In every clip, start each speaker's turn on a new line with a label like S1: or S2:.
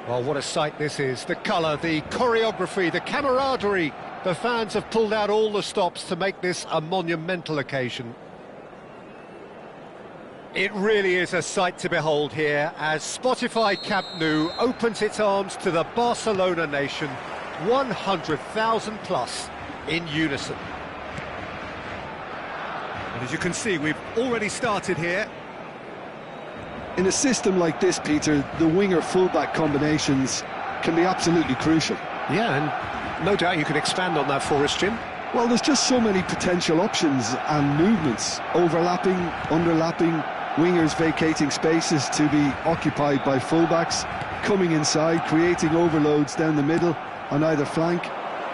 S1: Well, what a sight this is. The colour, the choreography, the camaraderie. The fans have pulled out all the stops to make this a monumental occasion. It really is a sight to behold here as Spotify Camp Nou opens its arms to the Barcelona nation, 100,000 plus in unison. And as you can see, we've already started here.
S2: In a system like this, Peter, the winger-fullback combinations can be absolutely crucial.
S1: Yeah, and no doubt you can expand on that for us, Jim.
S2: Well, there's just so many potential options and movements, overlapping, underlapping, wingers vacating spaces to be occupied by fullbacks, coming inside, creating overloads down the middle on either flank.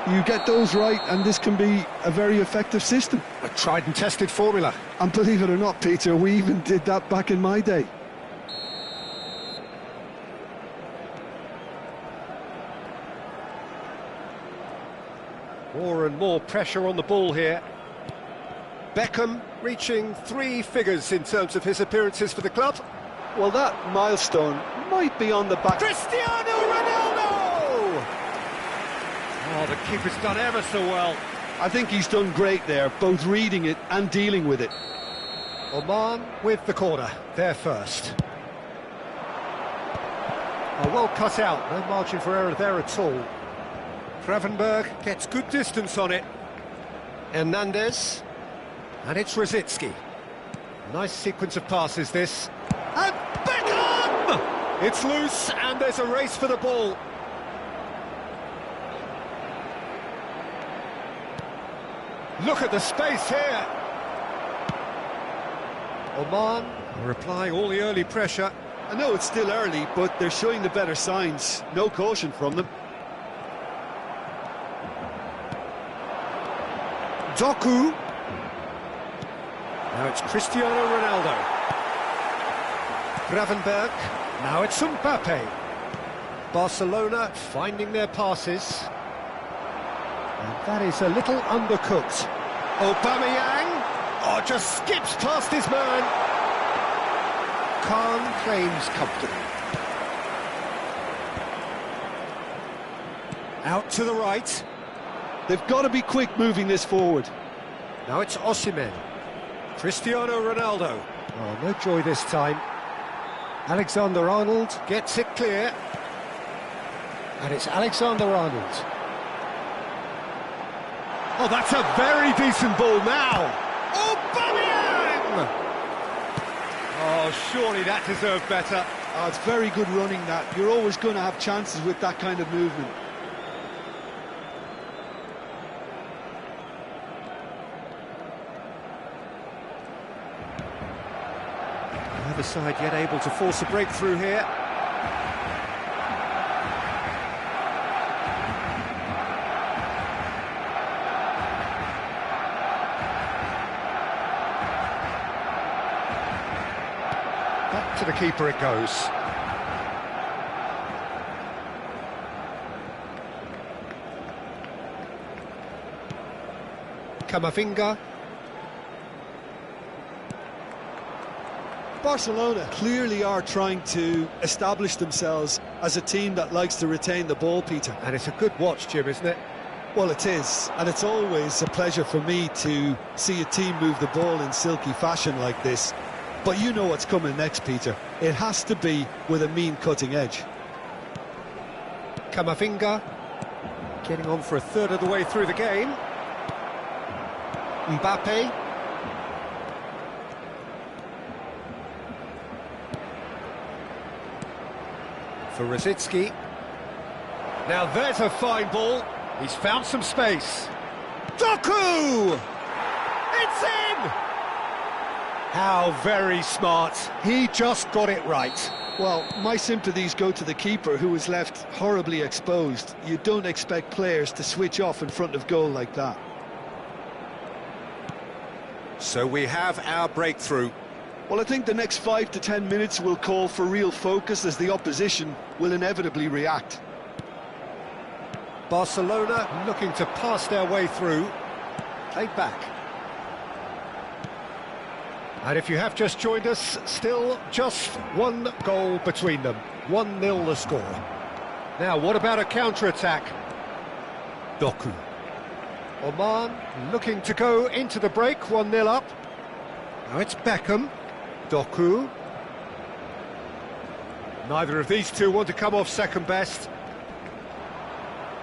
S2: You get those right, and this can be a very effective system.
S1: A tried and tested formula.
S2: And believe it or not, Peter, we even did that back in my day.
S1: More and more pressure on the ball here. Beckham reaching 3 figures in terms of his appearances for the club.
S2: Well, that milestone might be on the back.
S1: Cristiano Ronaldo! Oh, the keeper's done ever so well.
S2: I think he's done great there, both reading it and dealing with it.
S1: Oman with the corner, there first. Oh, well cut out, no margin for error there at all. Gravenberg gets good distance on it. Hernandez. And it's Rosicky. Nice sequence of passes, this. And Beckham! It's loose, and there's a race for the ball. Look at the space here. Oman are applying all the early pressure.
S2: I know it's still early, but they're showing the better signs. No caution from them.
S1: Doku. Now it's Cristiano Ronaldo. Gravenberg. Now it's Mbappe. Barcelona finding their passes. And that is a little undercooked. Aubameyang. Oh, just skips past his man. Khan claims comfortably. Out to the right.
S2: They've got to be quick moving this forward.
S1: Now it's Osimhen. Cristiano Ronaldo. Oh, no joy this time. Alexander-Arnold gets it clear. And it's Alexander-Arnold. Oh, that's a very decent ball now. Aubameyang! Oh, surely that deserved better.
S2: Oh, it's very good running, that. You're always going to have chances with that kind of movement.
S1: Neither side yet able to force a breakthrough here. Back to the keeper it goes. Camavinga.
S2: Barcelona clearly are trying to establish themselves as a team that likes to retain the ball, Peter.
S1: And it's a good watch, Jim, isn't it?
S2: Well, it is, and it's always a pleasure for me to see a team move the ball in silky fashion like this. But you know what's coming next, Peter. It has to be with a mean cutting edge.
S1: Camavinga getting on for a third of the way through the game. Mbappe. For Rosicky. Now there's a fine ball. He's found some space. Doku! It's in! How very smart. He just got it right.
S2: Well, my sympathies go to the keeper, who was left horribly exposed. You don't expect players to switch off in front of goal like that.
S1: So we have our breakthrough.
S2: Well, I think the next 5 to 10 minutes will call for real focus, as the opposition will inevitably react.
S1: Barcelona looking to pass their way through. Played back. And if you have just joined us, still just one goal between them. 1-0 the score. Now, what about a counter-attack? Doku. Oman looking to go into the break, 1-0 up. Now it's Beckham. Doku. Neither of these two want to come off second best.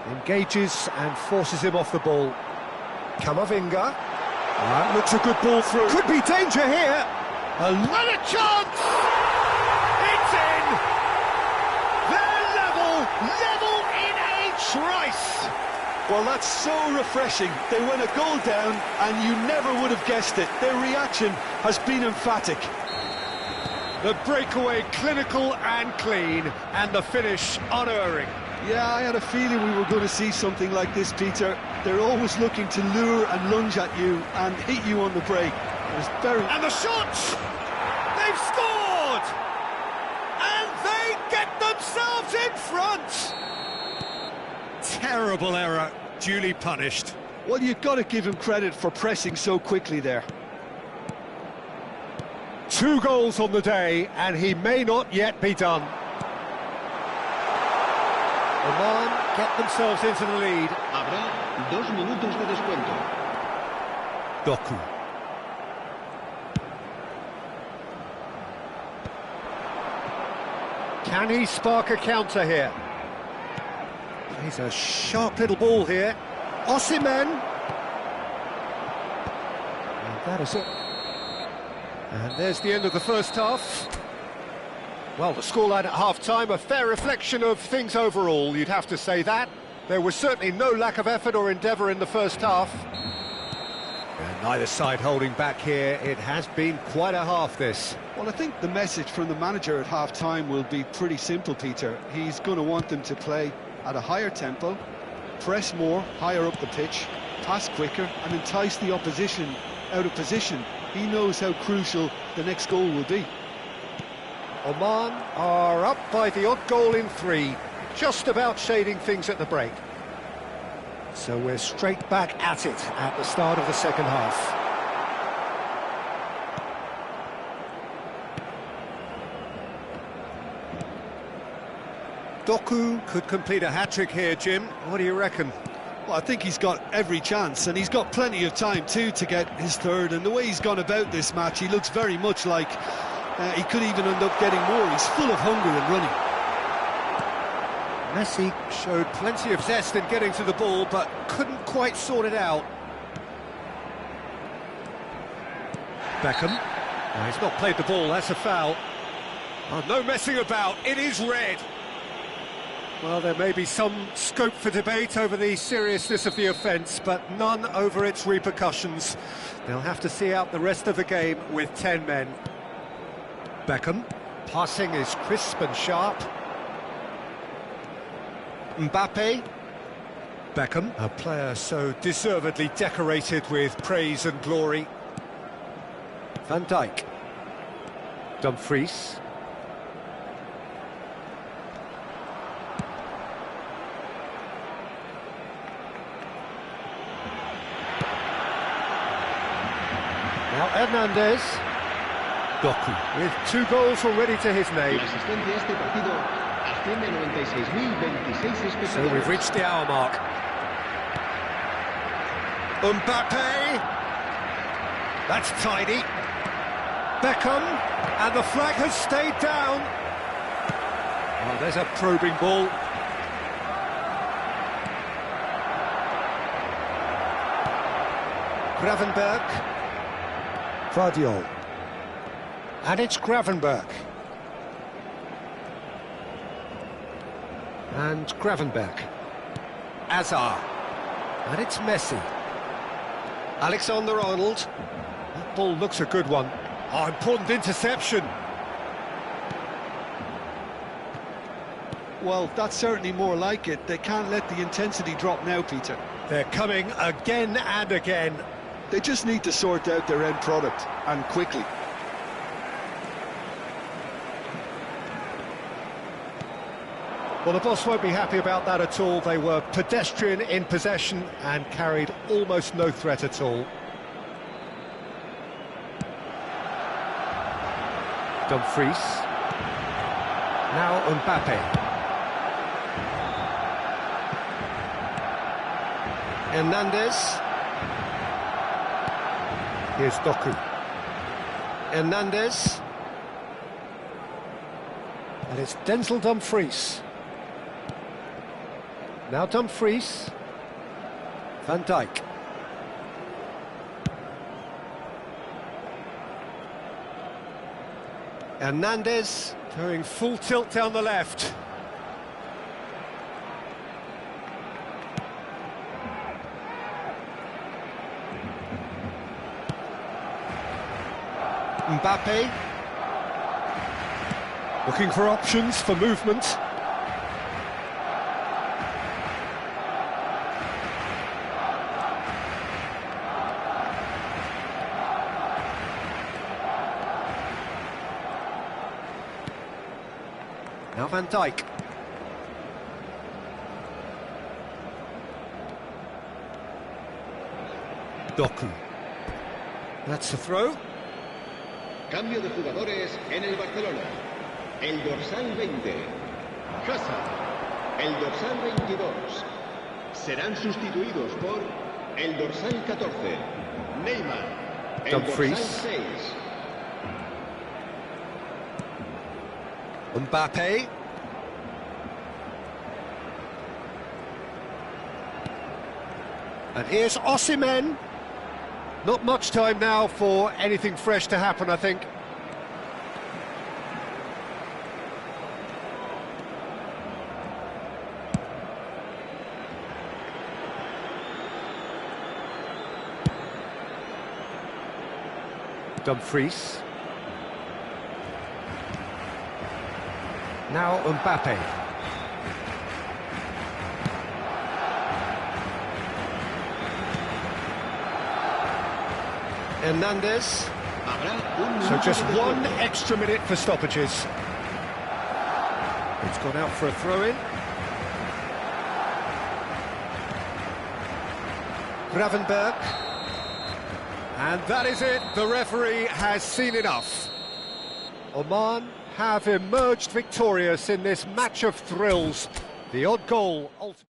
S1: Engages and forces him off the ball. Kamavinga. That looks a good ball through. Could be danger here. Another chance! It's in! They're level in a trice!
S2: Well, that's so refreshing. They went a goal down and you never would have guessed it. Their reaction has been emphatic.
S1: The breakaway clinical and clean, and the finish unerring.
S2: Yeah, I had a feeling we were going to see something like this, Peter. They're always looking to lure and lunge at you and hit you on the break.
S1: And the shot! They've scored! And they get themselves in front! Terrible error, duly punished.
S2: Well, you've got to give him credit for pressing so quickly there.
S1: 2 goals on the day, and he may not yet be done. Oman get themselves into the lead.
S3: Habrá 2 minutos de descuento.
S1: Doku. Can he spark a counter here? He's a sharp little ball here. Osimhen. And that is it. And there's the end of the first half. Well, the scoreline at half-time, a fair reflection of things overall, you'd have to say that. There was certainly no lack of effort or endeavour in the first half. And neither side holding back here. It has been quite a half, this.
S2: Well, I think the message from the manager at half-time will be pretty simple, Peter. He's going to want them to play at a higher tempo, press more, higher up the pitch, pass quicker, and entice the opposition out of position. He knows how crucial the next goal will be.
S1: Oman are up by the odd goal in 3, just about shading things at the break. So we're straight back at it at the start of the second half. Doku could complete a hat-trick here, Jim. What do you reckon?
S2: Well, I think he's got every chance, and he's got plenty of time too to get his third. And the way he's gone about this match, he looks very much like he could even end up getting more. He's full of hunger and running.
S1: Messi showed plenty of zest in getting to the ball, but couldn't quite sort it out. Beckham. Oh, he's not played the ball, that's a foul. Oh, no messing about, it is red. Well, there may be some scope for debate over the seriousness of the offence, but none over its repercussions. They'll have to see out the rest of the game with 10 men. Beckham. Passing is crisp and sharp. Mbappe. Beckham, a player so deservedly decorated with praise and glory. Van Dijk. Dumfries. Now Hernandez. Doku, with 2 goals already to his name. So we've reached the hour mark. Mbappe. That's tidy. Beckham, and the flag has stayed down. Oh, there's a probing ball. Gravenberg. Guardiol. And it's Gravenberg. And Gravenberg. Azar. And it's Messi. Alexander-Arnold. That ball looks a good one. Oh, important interception.
S2: Well, that's certainly more like it. They can't let the intensity drop now, Peter.
S1: They're coming again and again.
S2: They just need to sort out their end product, and quickly.
S1: Well, the boss won't be happy about that at all. They were pedestrian in possession and carried almost no threat at all. Dumfries. Now Mbappe. Hernandez. Here's Doku. Hernandez. And it's Denzel Dumfries. Now Dumfries. Van Dijk. Hernandez going full tilt down the left. Mbappe. Looking for options for movement. Now Van Dijk. Doku. That's a throw.
S3: Cambio de jugadores en el Barcelona. El dorsal 20, Hazard. El dorsal 22. Serán sustituidos por el dorsal 14, Neymar. El
S1: Dumfries.
S3: dorsal 6.
S1: Mbappe. And here's Osimhen. Not much time now for anything fresh to happen, I think. Dumfries. Now Mbappe. Hernandez. So just one extra minute for stoppages. It's gone out for a throw-in. Gravenberg. And that is it. The referee has seen enough. Oman have emerged victorious in this match of thrills. The odd goal ultimately.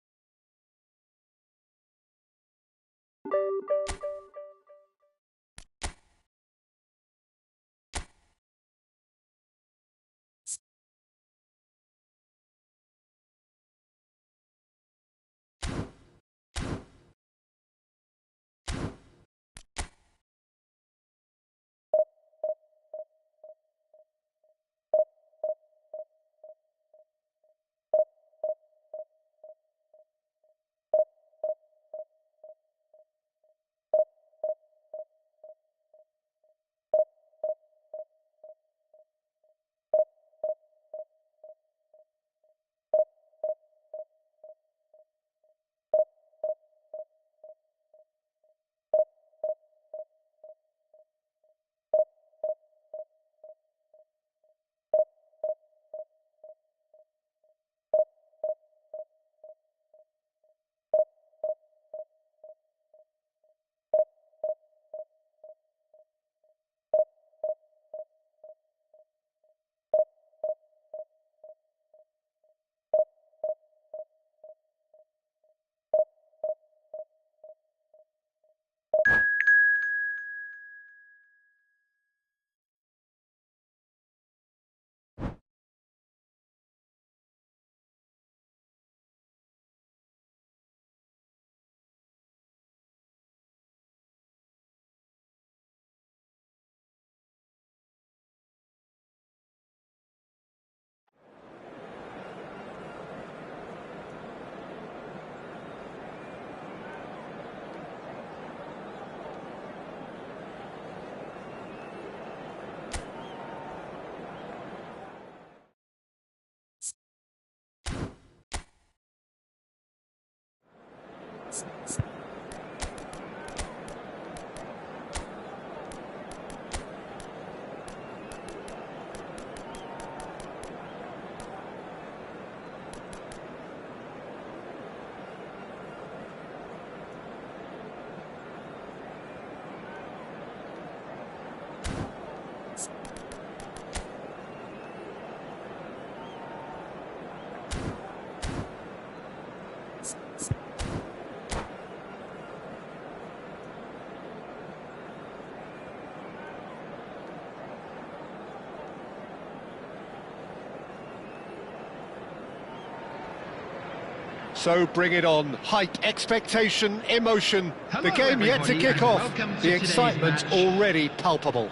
S1: So bring it on. Hype, expectation, emotion. The game yet to kick off. The excitement already palpable.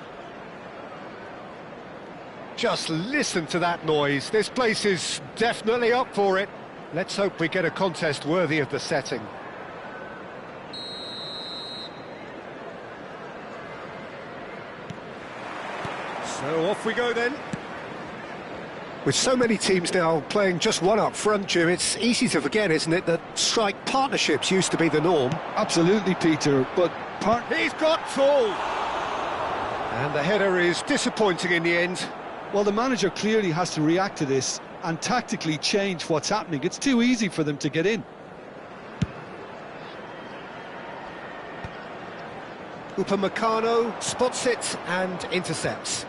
S1: Just listen to that noise. This place is definitely up for it. Let's hope we get a contest worthy of the setting. So off we go then. With so many teams now playing just one up front, Jim, it's easy to forget, isn't it, that strike partnerships used to be the norm.
S2: Absolutely, Peter, but
S1: he's got full! And the header is disappointing in the end.
S2: Well, the manager clearly has to react to this and tactically change what's happening. It's too easy for them to get in.
S1: Upamecano spots it and intercepts.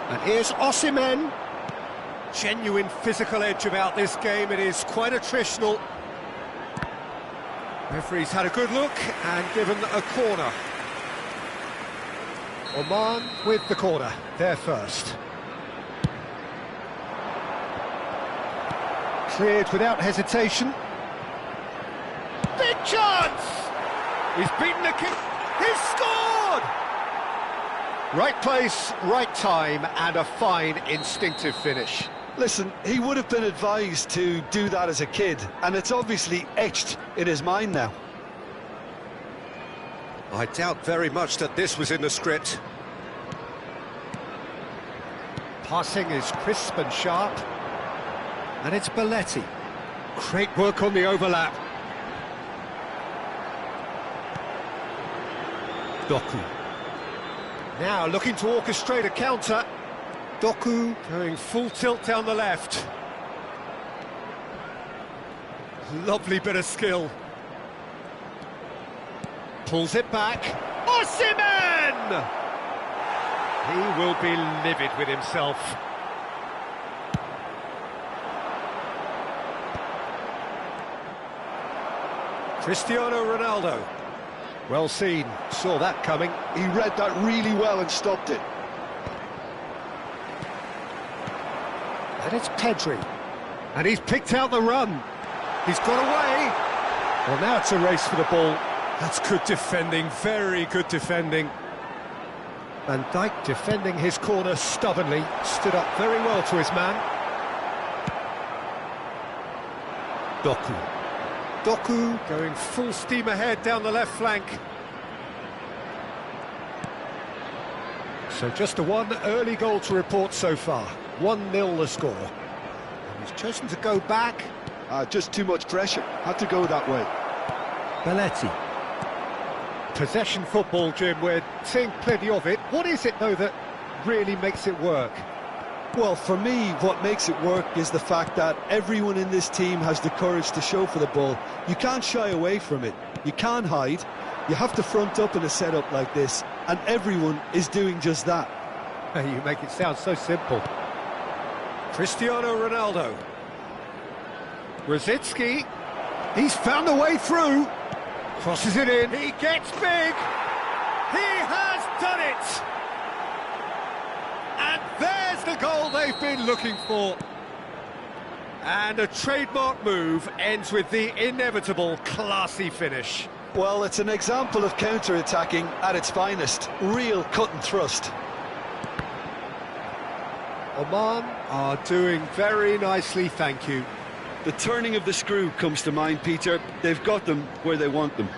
S1: And here's Osimhen. Genuine physical edge about this game. It is quite attritional. Referee's had a good look and given a corner. Oman with the corner, there first. Cleared without hesitation. Big chance! He's beaten the kick. He's scored! Right place, right time, and a fine instinctive finish.
S2: Listen, he would have been advised to do that as a kid, and it's obviously etched in his mind now.
S1: I doubt very much that this was in the script. Passing is crisp and sharp. And it's Belletti. Great work on the overlap. Doku. Now looking to orchestrate a counter. Doku going full tilt down the left. Lovely bit of skill. Pulls it back. Osimhen! He will be livid with himself. Cristiano Ronaldo. Well seen, saw that coming.
S2: He read that really well and stopped it.
S1: And it's Pedri. And he's picked out the run. He's got away. Well, now it's a race for the ball. That's good defending, very good defending. Van Dijk defending his corner stubbornly. Stood up very well to his man. Doku. Doku going full steam ahead down the left flank. So just a one early goal to report so far. 1-0 the score. And he's chosen to go back.
S2: Just too much pressure. Had to go that way.
S1: Belletti. Possession football, Jim, we're seeing plenty of it. What is it, though, that really makes it work?
S2: Well, for me, what makes it work is the fact that everyone in this team has the courage to show for the ball. You can't shy away from it. You can't hide. You have to front up in a setup like this, and everyone is doing just that.
S1: You make it sound so simple. Cristiano Ronaldo. Rosicki. He's found a way through. Crosses it in. He gets big. He has done it. And there's the goal they've been looking for. And a trademark move ends with the inevitable classy finish.
S2: Well, it's an example of counter-attacking at its finest. Real cut and thrust.
S1: Oman are doing very nicely, thank you.
S2: The turning of the screw comes to mind, Peter. They've got them where they want them.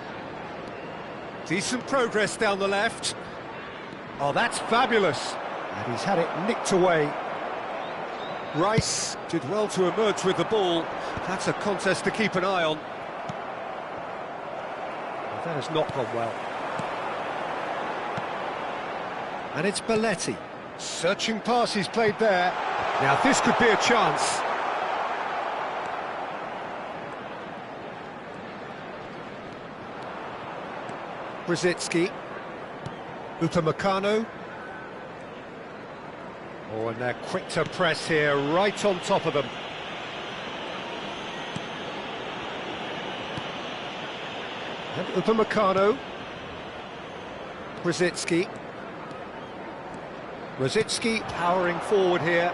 S1: Decent progress down the left. Oh, that's fabulous. And he's had it nicked away. Rice did well to emerge with the ball. That's a contest to keep an eye on. Well, that has not gone well. And it's Belletti. Searching pass he's played there. Now this could be a chance. Brzezinski. Upamecano. Oh, and they're quick to press here, right on top of them. And Upamecano. Brzezinski. Brzezinski powering forward here.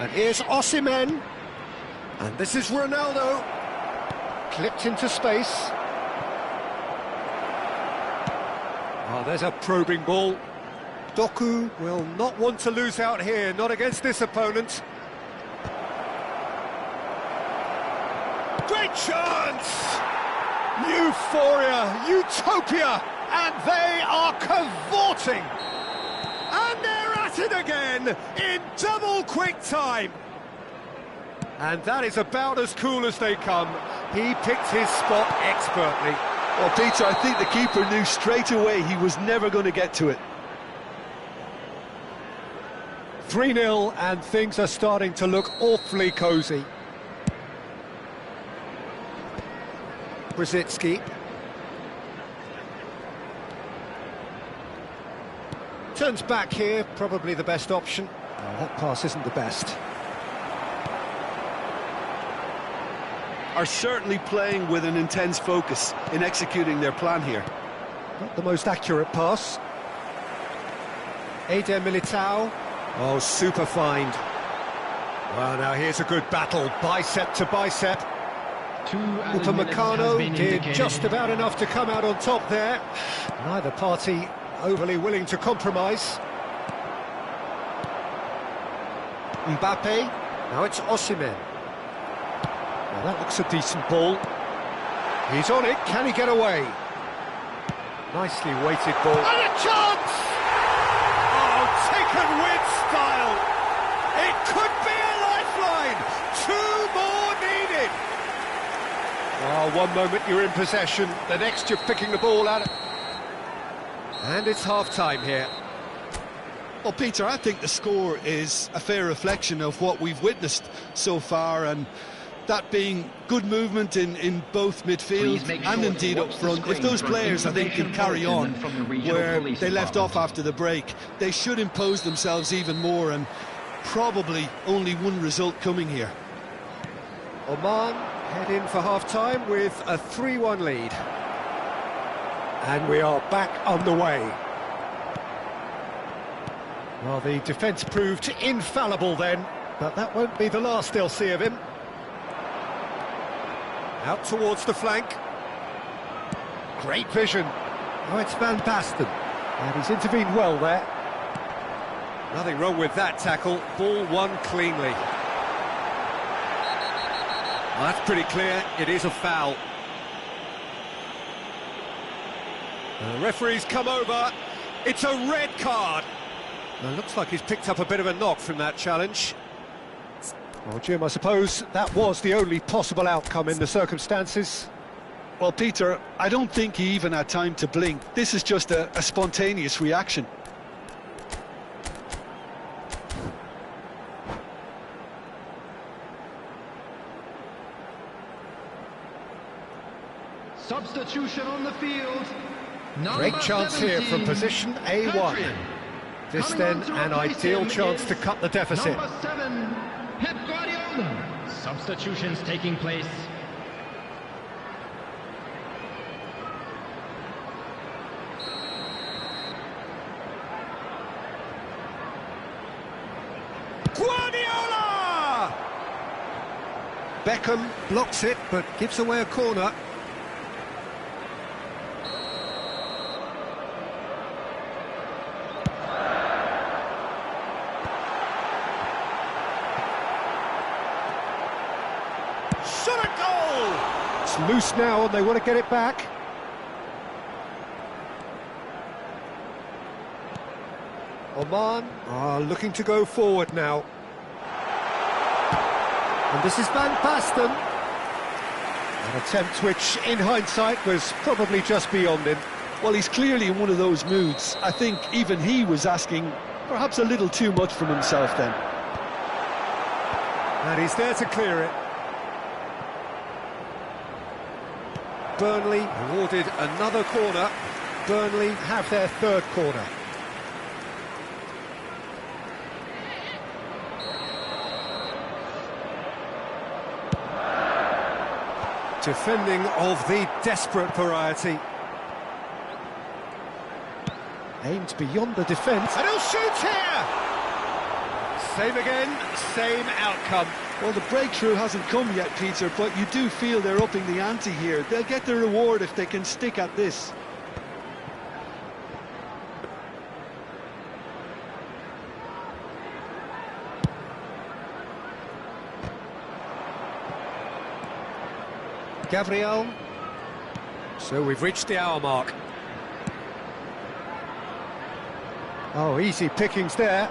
S1: And here's Osimhen. And this is Ronaldo. Clipped into space. Oh, there's a probing ball. Doku will not want to lose out here, not against this opponent. Great chance! Euphoria, utopia, and they are cavorting! And they're at it again, in double quick time! And that is about as cool as they come. He picked his spot expertly.
S2: Well, Peter, I think the keeper knew straight away he was never going to get to it.
S1: 3-0, and things are starting to look awfully cosy. Brzezinski. Turns back here, probably the best option. Oh, that pass isn't the best.
S2: Are certainly playing with an intense focus in executing their plan here.
S1: Not the most accurate pass. Eder Militao. Oh, super find. Well, now here's a good battle, bicep to bicep. Upamecano did just about enough to come out on top there. Neither party overly willing to compromise. Mbappe. Now it's Osimhen. Well, that looks a decent ball. He's on it, can he get away? Nicely weighted ball. And a chance! Oh, taken with style! It could be a lifeline! 2 more needed! Oh, one moment you're in possession, the next you're picking the ball out. And it's half-time here.
S2: Well, Peter, I think the score is a fair reflection of what we've witnessed so far, and that being good movement in both midfield and indeed up front. If those players, I think, can carry on where they left off after the break, they should impose themselves even more, and probably only one result coming here.
S1: Oman head in for half-time with a 3-1 lead. And we are back on the way. Well, the defence proved infallible then, but that won't be the last they'll see of him. Out towards the flank. Great vision. Oh, it's Van Basten. And he's intervened well there. Nothing wrong with that tackle. Ball won cleanly. Well, that's pretty clear. It is a foul. The referee's come over. It's a red card. Well, it looks like he's picked up a bit of a knock from that challenge. Well, Jim, I suppose that was the only possible outcome in the circumstances.
S2: Well, Peter, I don't think he even had time to blink. This is just a spontaneous reaction.
S4: Substitution on the field.
S1: Great chance here from position A1. This then an ideal chance to cut the deficit.
S4: Number 7, Pep Guardiola. Substitutions taking place.
S1: Guardiola! Beckham blocks it, but gives away a corner. Shot a goal! It's loose now and they want to get it back. Oman are looking to go forward now. And this is Van Basten. An attempt which, in hindsight, was probably just beyond him.
S2: Well, he's clearly in one of those moods. I think even he was asking perhaps a little too much from himself then.
S1: And he's there to clear it. Burnley awarded another corner. Burnley have their third corner. Defending of the desperate variety. Aimed beyond the defence. And he'll shoot here! Same again, same outcome.
S2: Well, the breakthrough hasn't come yet, Peter, but you do feel they're upping the ante here. They'll get the reward if they can stick at this.
S1: Gabriel. So we've reached the hour mark. Oh, easy pickings there.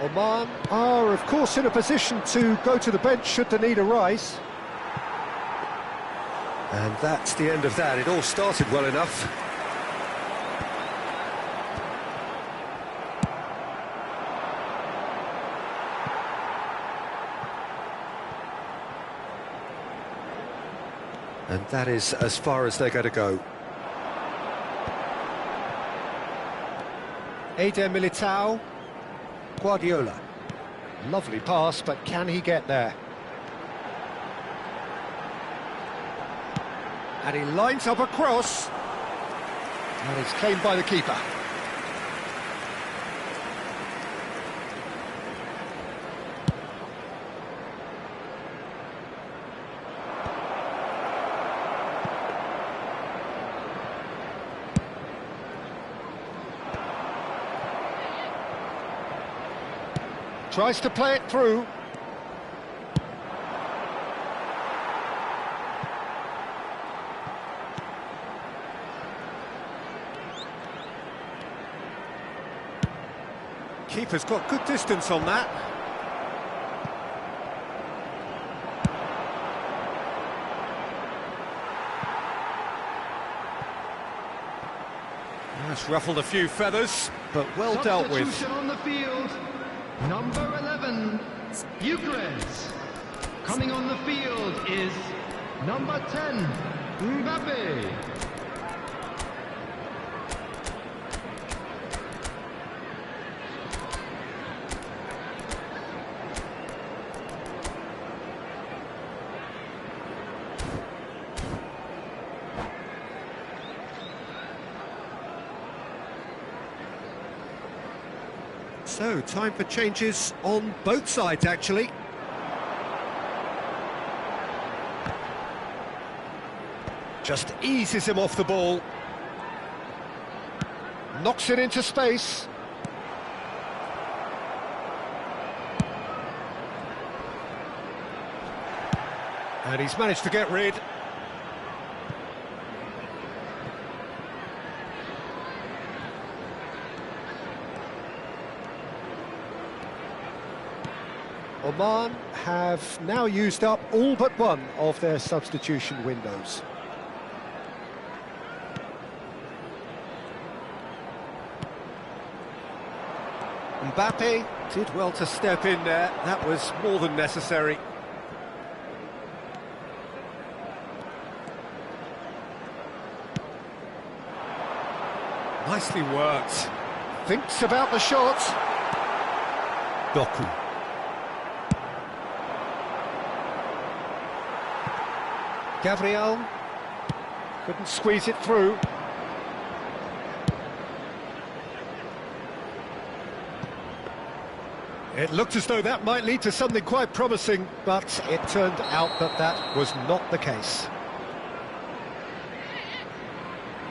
S1: Oman are, of course, in a position to go to the bench should the need arise. And that's the end of that. It all started well enough. And that is as far as they're going to go. Eder Militao. Guardiola. Lovely pass, but can he get there? And he lines up a cross. And it's claimed by the keeper. Tries to play it through. Keeper's got good distance on that. That's ruffled a few feathers, but well dealt with.
S4: Substitution on the field. Number 11, Eucharist. Coming on the field is number 10, Mbappe.
S1: So, time for changes on both sides, actually. Just eases him off the ball. Knocks it into space. And he's managed to get rid. Oman have now used up all but one of their substitution windows. Mbappe did well to step in there. That was more than necessary. Nicely worked. Thinks about the shot. Doku. Gabriel couldn't squeeze it through. It looked as though that might lead to something quite promising, but it turned out that that was not the case.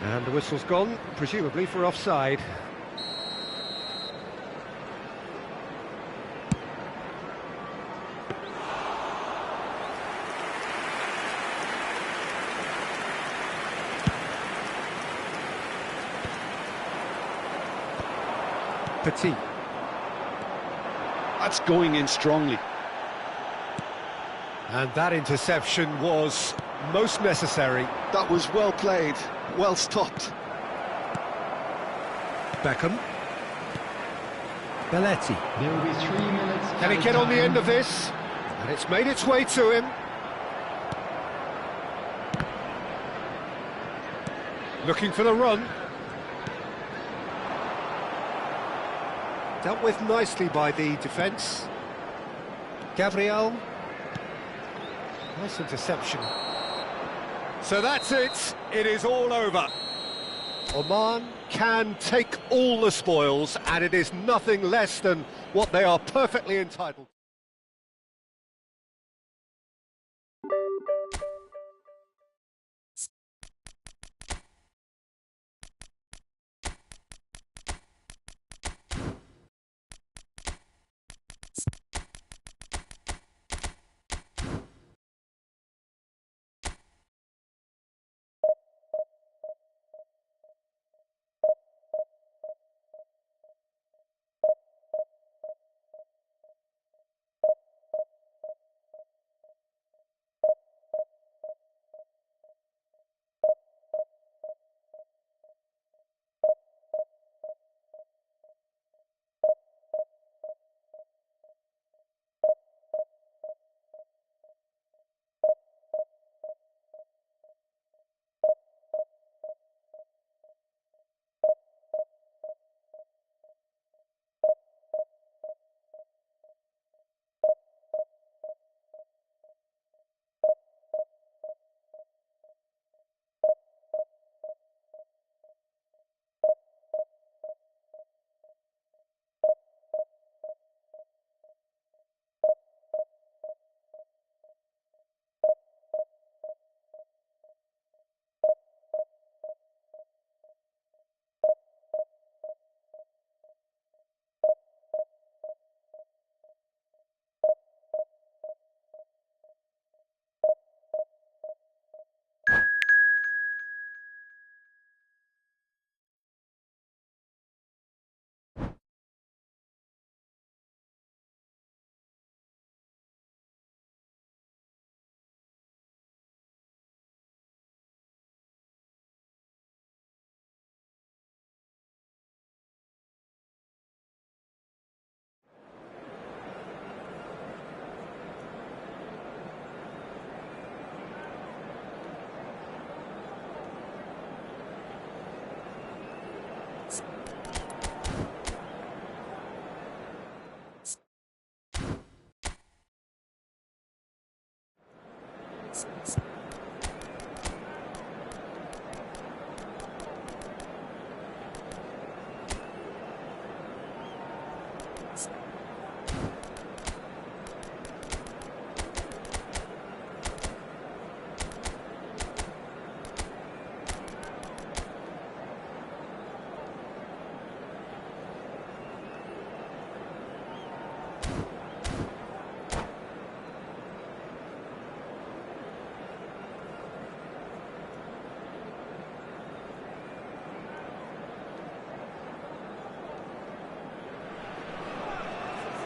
S1: And the whistle's gone, presumably for offside. Petit.
S2: That's going in strongly.
S1: And that interception was most necessary.
S2: That was well played, well stopped.
S1: Beckham. Belletti.
S4: There will be 3 minutes.
S1: Can he get on the end of this? And it's made its way to him. Looking for the run. Dealt with nicely by the defence. Gabriel. Nice interception. So that's it. It is all over. Oman can take all the spoils, and it is nothing less than what they are perfectly entitled to.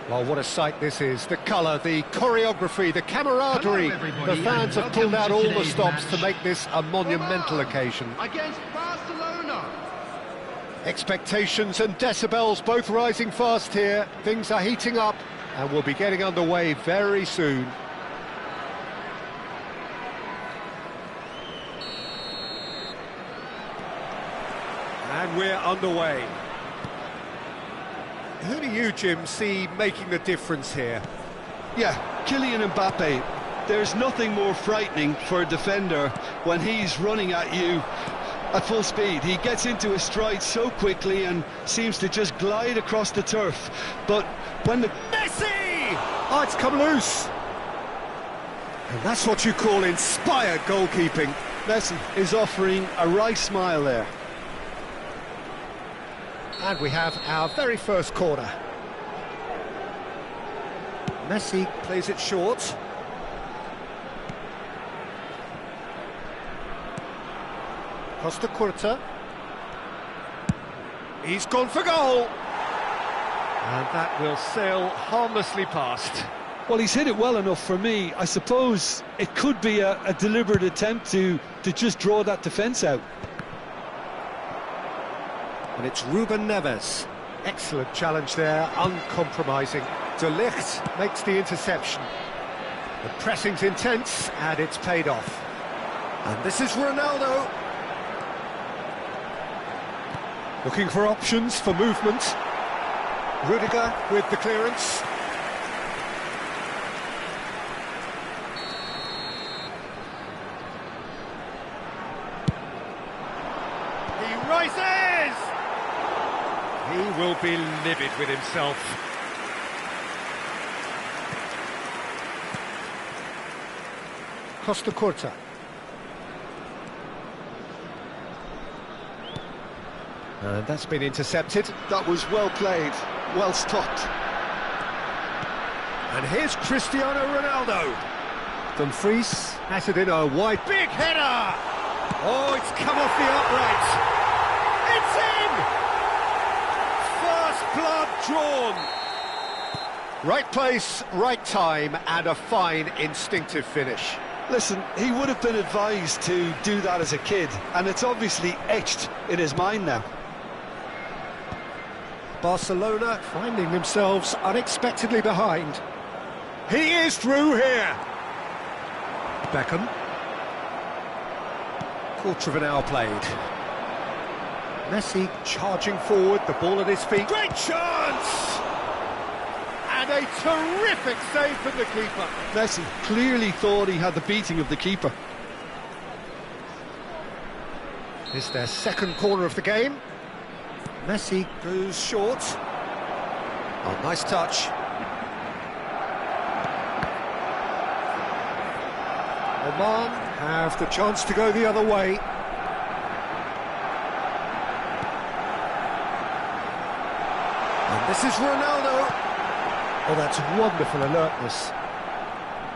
S1: Well, what a sight this is. The colour, the choreography, the camaraderie.
S4: Hello,
S1: the fans have pulled out all the stops to make this a monumental occasion.
S4: Against Barcelona.
S1: Expectations and decibels both rising fast here. Things are heating up and we'll be getting underway very soon. And we're underway. Who do you, Jim, see making the difference here?
S2: Yeah, Kylian Mbappe. There's nothing more frightening for a defender when he's running at you at full speed. He gets into his stride so quickly and seems to just glide across the turf. But when the...
S1: Messi! Oh, it's come loose. And that's what you call inspired goalkeeping.
S2: Messi is offering a wry smile there.
S1: And we have our very first corner. Messi plays it short. Costa Curta. He's gone for goal. And that will sail harmlessly past.
S2: Well, he's hit it well enough for me. I suppose it could be a deliberate attempt to just draw that defence out.
S1: And it's Ruben Neves. Excellent challenge there, uncompromising. De Ligt makes the interception. The pressing's intense, and it's paid off. And this is Ronaldo. Looking for options for movement. Rudiger with the clearance. He rises! He will be livid with himself. Costa Curta. And that's been intercepted.
S2: That was well played, well stopped.
S1: And here's Cristiano Ronaldo. Dumfries has it in a wide, big header! Oh, it's come off the upright. It's in! First blood drawn. Right place, right time, and a fine instinctive finish.
S2: Listen, he would have been advised to do that as a kid, and it's obviously etched in his mind now.
S1: Barcelona finding themselves unexpectedly behind. He is through here. Beckham. Quarter of an hour played. Messi charging forward, the ball at his feet. Great chance! And a terrific save from the keeper.
S2: Messi clearly thought he had the beating of the keeper.
S1: It's their second corner of the game. Messi goes short. Oh, nice touch. Oman have the chance to go the other way. And this is Ronaldo. Oh, that's wonderful alertness.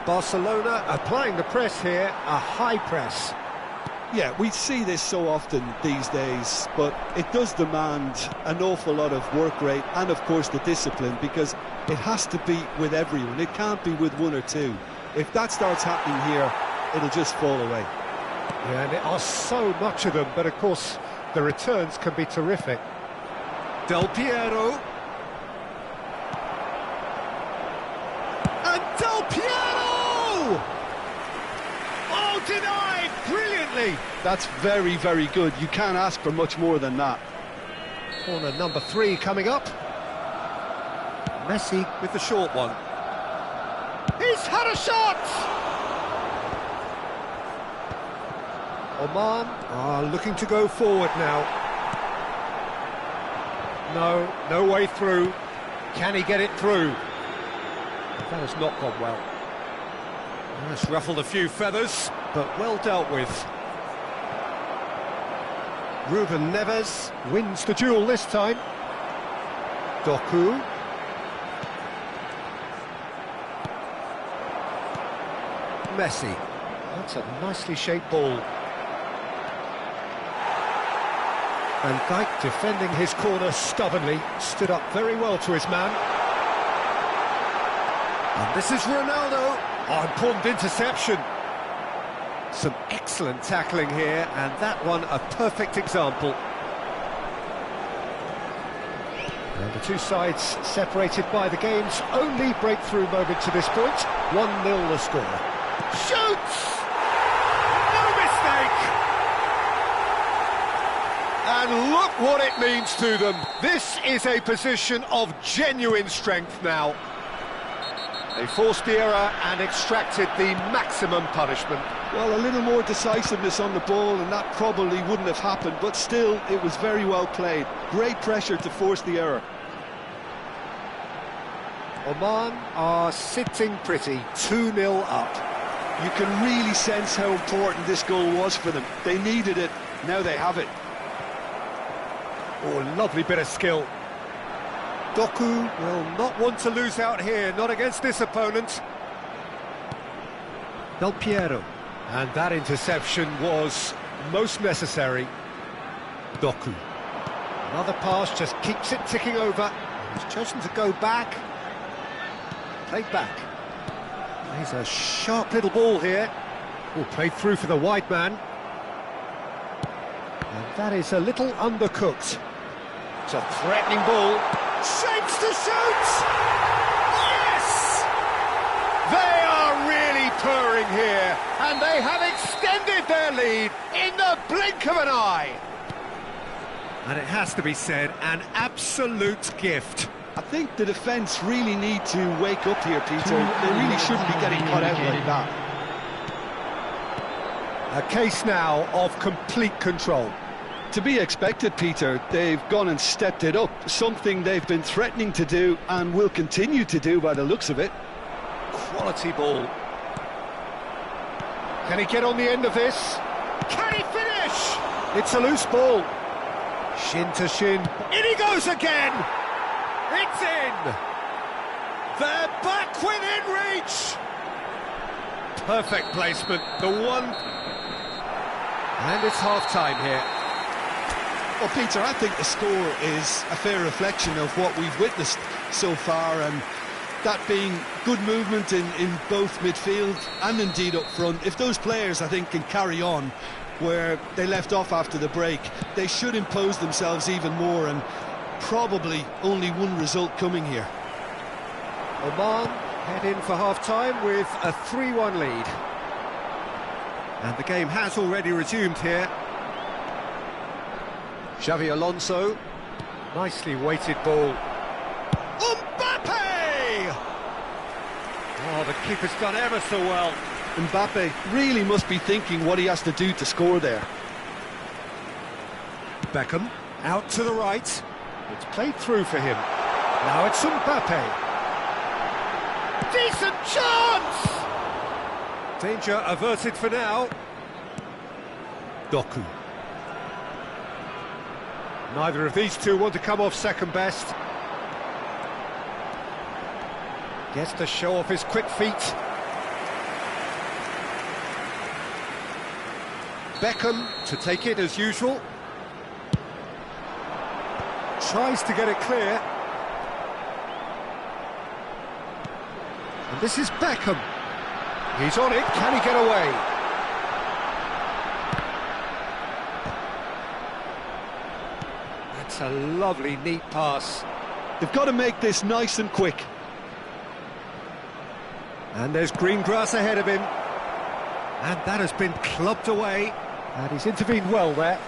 S1: Barcelona applying the press here, a high press.
S2: Yeah, we see this so often these days, but it does demand an awful lot of work rate and, of course, the discipline, because it has to be with everyone. It can't be with one or two. If that starts happening here, it'll just fall away.
S1: Yeah, and there are so much of them, but, of course, the returns can be terrific. Del Piero. And Del Piero! Oh, denied! Brilliantly!
S2: That's very, very good. You can't ask for much more than that.
S1: Corner number 3 coming up. Messi with the short one. He's had a shot! Oman are looking to go forward now. No way through. Can he get it through? That has not gone well. That's ruffled a few feathers, but well dealt with. Ruben Neves wins the duel this time. Doku. Messi. That's a nicely shaped ball. Van Dijk defending his corner stubbornly, stood up very well to his man. And this is Ronaldo. Oh, important interception. Some excellent tackling here, and that one a perfect example. And the two sides separated by the game's only breakthrough moment to this point. 1-0 the score. Shoots! No mistake! And look what it means to them. This is a position of genuine strength now. They forced the error and extracted the maximum punishment.
S2: Well, a little more decisiveness on the ball and that probably wouldn't have happened, but still, it was very well played. Great pressure to force the error.
S1: Oman are sitting pretty, 2-0 up.
S2: You can really sense how important this goal was for them. They needed it, now they have it.
S1: Oh, lovely bit of skill. Doku will not want to lose out here, not against this opponent. Del Piero. And that interception was most necessary. Doku. Another pass just keeps it ticking over. He's chosen to go back. Played back. He's a sharp little ball here. Oh, played through for the wide man. And that is a little undercooked. It's a threatening ball. Shapes to shoot! Yes! They are really purring here, and they have extended their lead in the blink of an eye. And it has to be said, an absolute gift.
S2: I think the defence really need to wake up here, Peter. They really shouldn't be getting caught out like that.
S1: A case now of complete control.
S2: To be expected, Peter. They've gone and stepped it up, something they've been threatening to do and will continue to do by the looks of it.
S1: Quality ball. Can he get on the end of this? Can he finish? It's a loose ball. Shin to shin. In he goes again! It's in! They're back within reach! Perfect placement, the one... And it's half-time here.
S2: Well, Peter, I think the score is a fair reflection of what we've witnessed so far, and that being good movement in both midfield and indeed up front. If those players, I think, can carry on where they left off after the break, they should impose themselves even more, and probably only one result coming here.
S1: Oman head in for half-time with a 3-1 lead. And the game has already resumed here. Xavi Alonso, nicely weighted ball. Mbappe! Oh, the keeper's done ever so well.
S2: Mbappe really must be thinking what he has to do to score there.
S1: Beckham, out to the right. It's played through for him. Now it's Mbappe. Decent chance! Danger averted for now. Doku. Neither of these two want to come off second best. Gets to show off his quick feet. Beckham to take it as usual. Tries to get it clear. And this is Beckham. He's on it, can he get away? That's a lovely, neat pass.
S2: They've got to make this nice and quick.
S1: And there's green grass ahead of him. And that has been clubbed away. And he's intervened well there.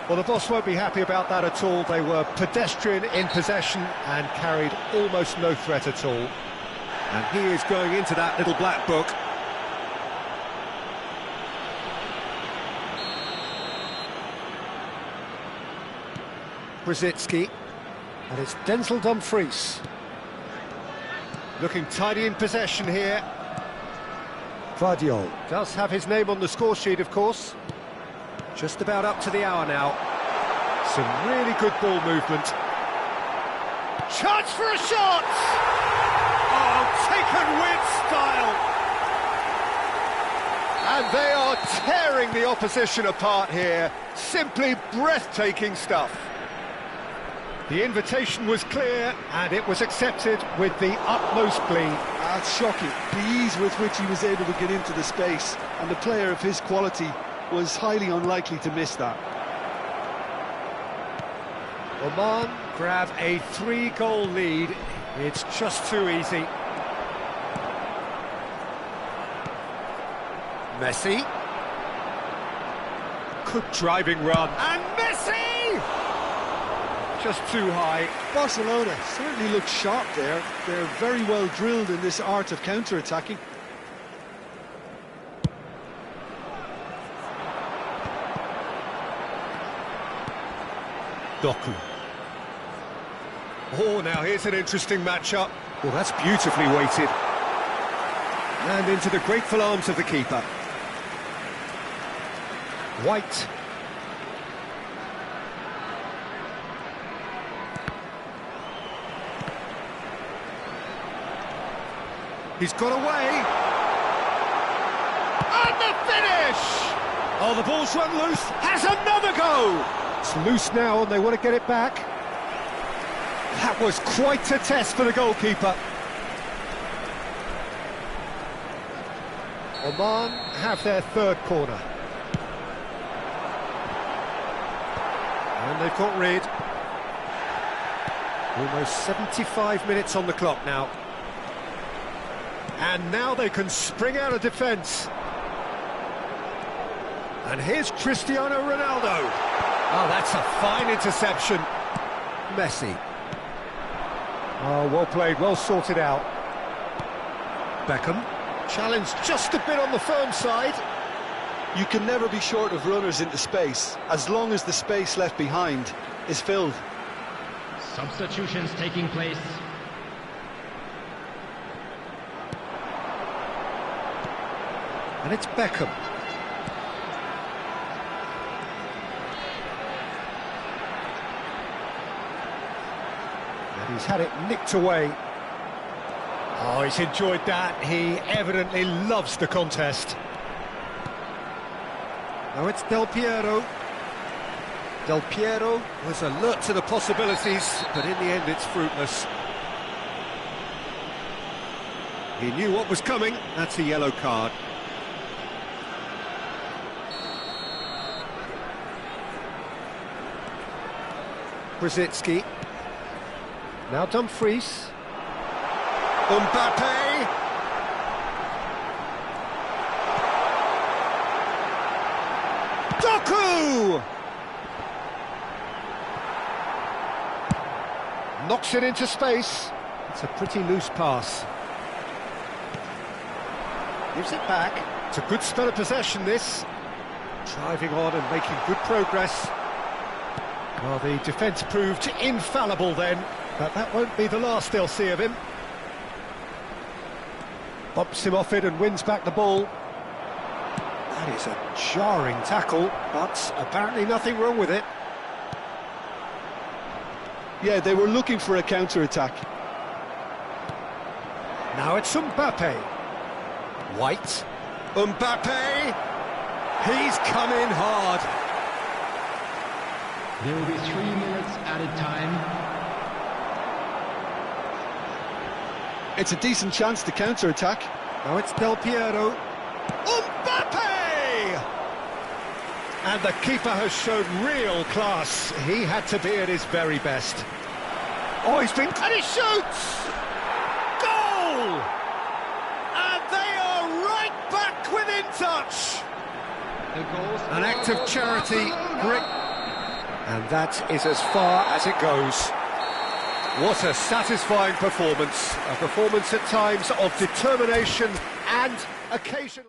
S1: Well, the boss won't be happy about that at all. They were pedestrian in possession and carried almost no threat at all. And he is going into that little black book. Brzezinski. And it's Denzel Dumfries. Looking tidy in possession here. Guardiola does have his name on the score sheet, of course. Just about up to the hour now. Some really good ball movement. Chance for a shot! Oh, taken with style! And they are tearing the opposition apart here. Simply breathtaking stuff. The invitation was clear, and it was accepted with the utmost glee.
S2: That's shocking. The ease with which he was able to get into the space, and the player of his quality was highly unlikely to miss that.
S1: Oman grab a 3-goal lead. It's just too easy. Messi. Good driving run. And Messi! Just too high.
S2: Barcelona certainly look sharp there. They're very well drilled in this art of counter-attacking.
S1: Doku. Oh, now here's an interesting matchup. Well, that's beautifully weighted. And into the grateful arms of the keeper. White. He's got away. And the finish! Oh, the ball's run loose. Has another go! It's loose now and they want to get it back. That was quite a test for the goalkeeper. Oman have their third corner. And they've got rid. Almost 75 minutes on the clock now. And now they can spring out of defence. And here's Cristiano Ronaldo. Oh, that's a fine interception. Messi. Oh, well played, well sorted out. Beckham. Challenged just a bit on the firm side.
S2: You can never be short of runners into space, as long as the space left behind is filled.
S4: Substitutions taking place.
S1: And it's Beckham. And he's had it nicked away. Oh, he's enjoyed that. He evidently loves the contest. Now it's Del Piero. Del Piero was alert to the possibilities, but in the end it's fruitless. He knew what was coming. That's a yellow card. Brzezinski. Now Dumfries. Mbappe. Doku! Knocks it into space. It's a pretty loose pass. Gives it back. It's a good spell of possession, this. Driving on and making good progress. Well, the defence proved infallible then, but that won't be the last they'll see of him. Bumps him off it and wins back the ball. That is a jarring tackle, but apparently nothing wrong with it.
S2: Yeah, they were looking for a counter-attack.
S1: Now it's Mbappe. White. Mbappe! He's come in hard.
S4: There will be 3 minutes added time.
S2: It's a decent chance to counter-attack.
S1: Now it's Del Piero. Mbappe! And the keeper has shown real class. He had to be at his very best. Oh, he's been... And he shoots! Goal! And they are right back within touch. An act of charity. Great. And that is as far as it goes. What a satisfying performance. A performance at times of determination and occasionally...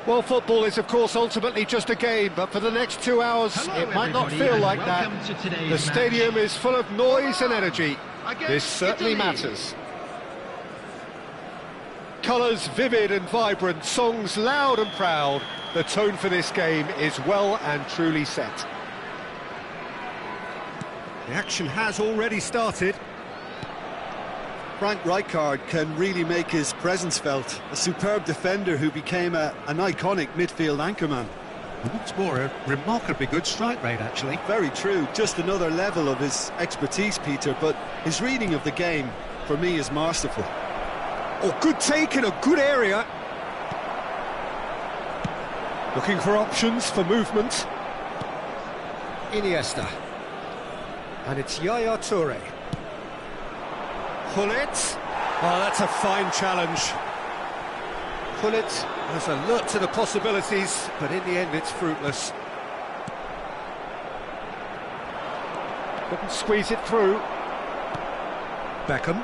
S1: Well, football is, of course, ultimately just a game, but for the next 2 hours,
S4: Hello,
S1: it might not
S4: everybody,
S1: feel
S4: and
S1: like that.
S4: welcome to today's
S1: The stadium
S4: match.
S1: is full of noise and energy.
S4: Against
S1: This certainly
S4: Italy.
S1: matters. Colours vivid and vibrant, songs loud and proud. The tone for this game is well and truly set. The action has already started.
S2: Frank Rijkaard can really make his presence felt. A superb defender who became an iconic midfield anchorman.
S1: What's more, a remarkably good strike rate, actually.
S2: Very true, just another level of his expertise, Peter, but his reading of the game, for me, is masterful.
S1: Oh, good take in a good area. Looking for options for movement. Iniesta. And it's Yaya Toure. Gullit. Oh, that's a fine challenge. Gullit has alert to the possibilities, but in the end it's fruitless. Couldn't squeeze it through. Beckham.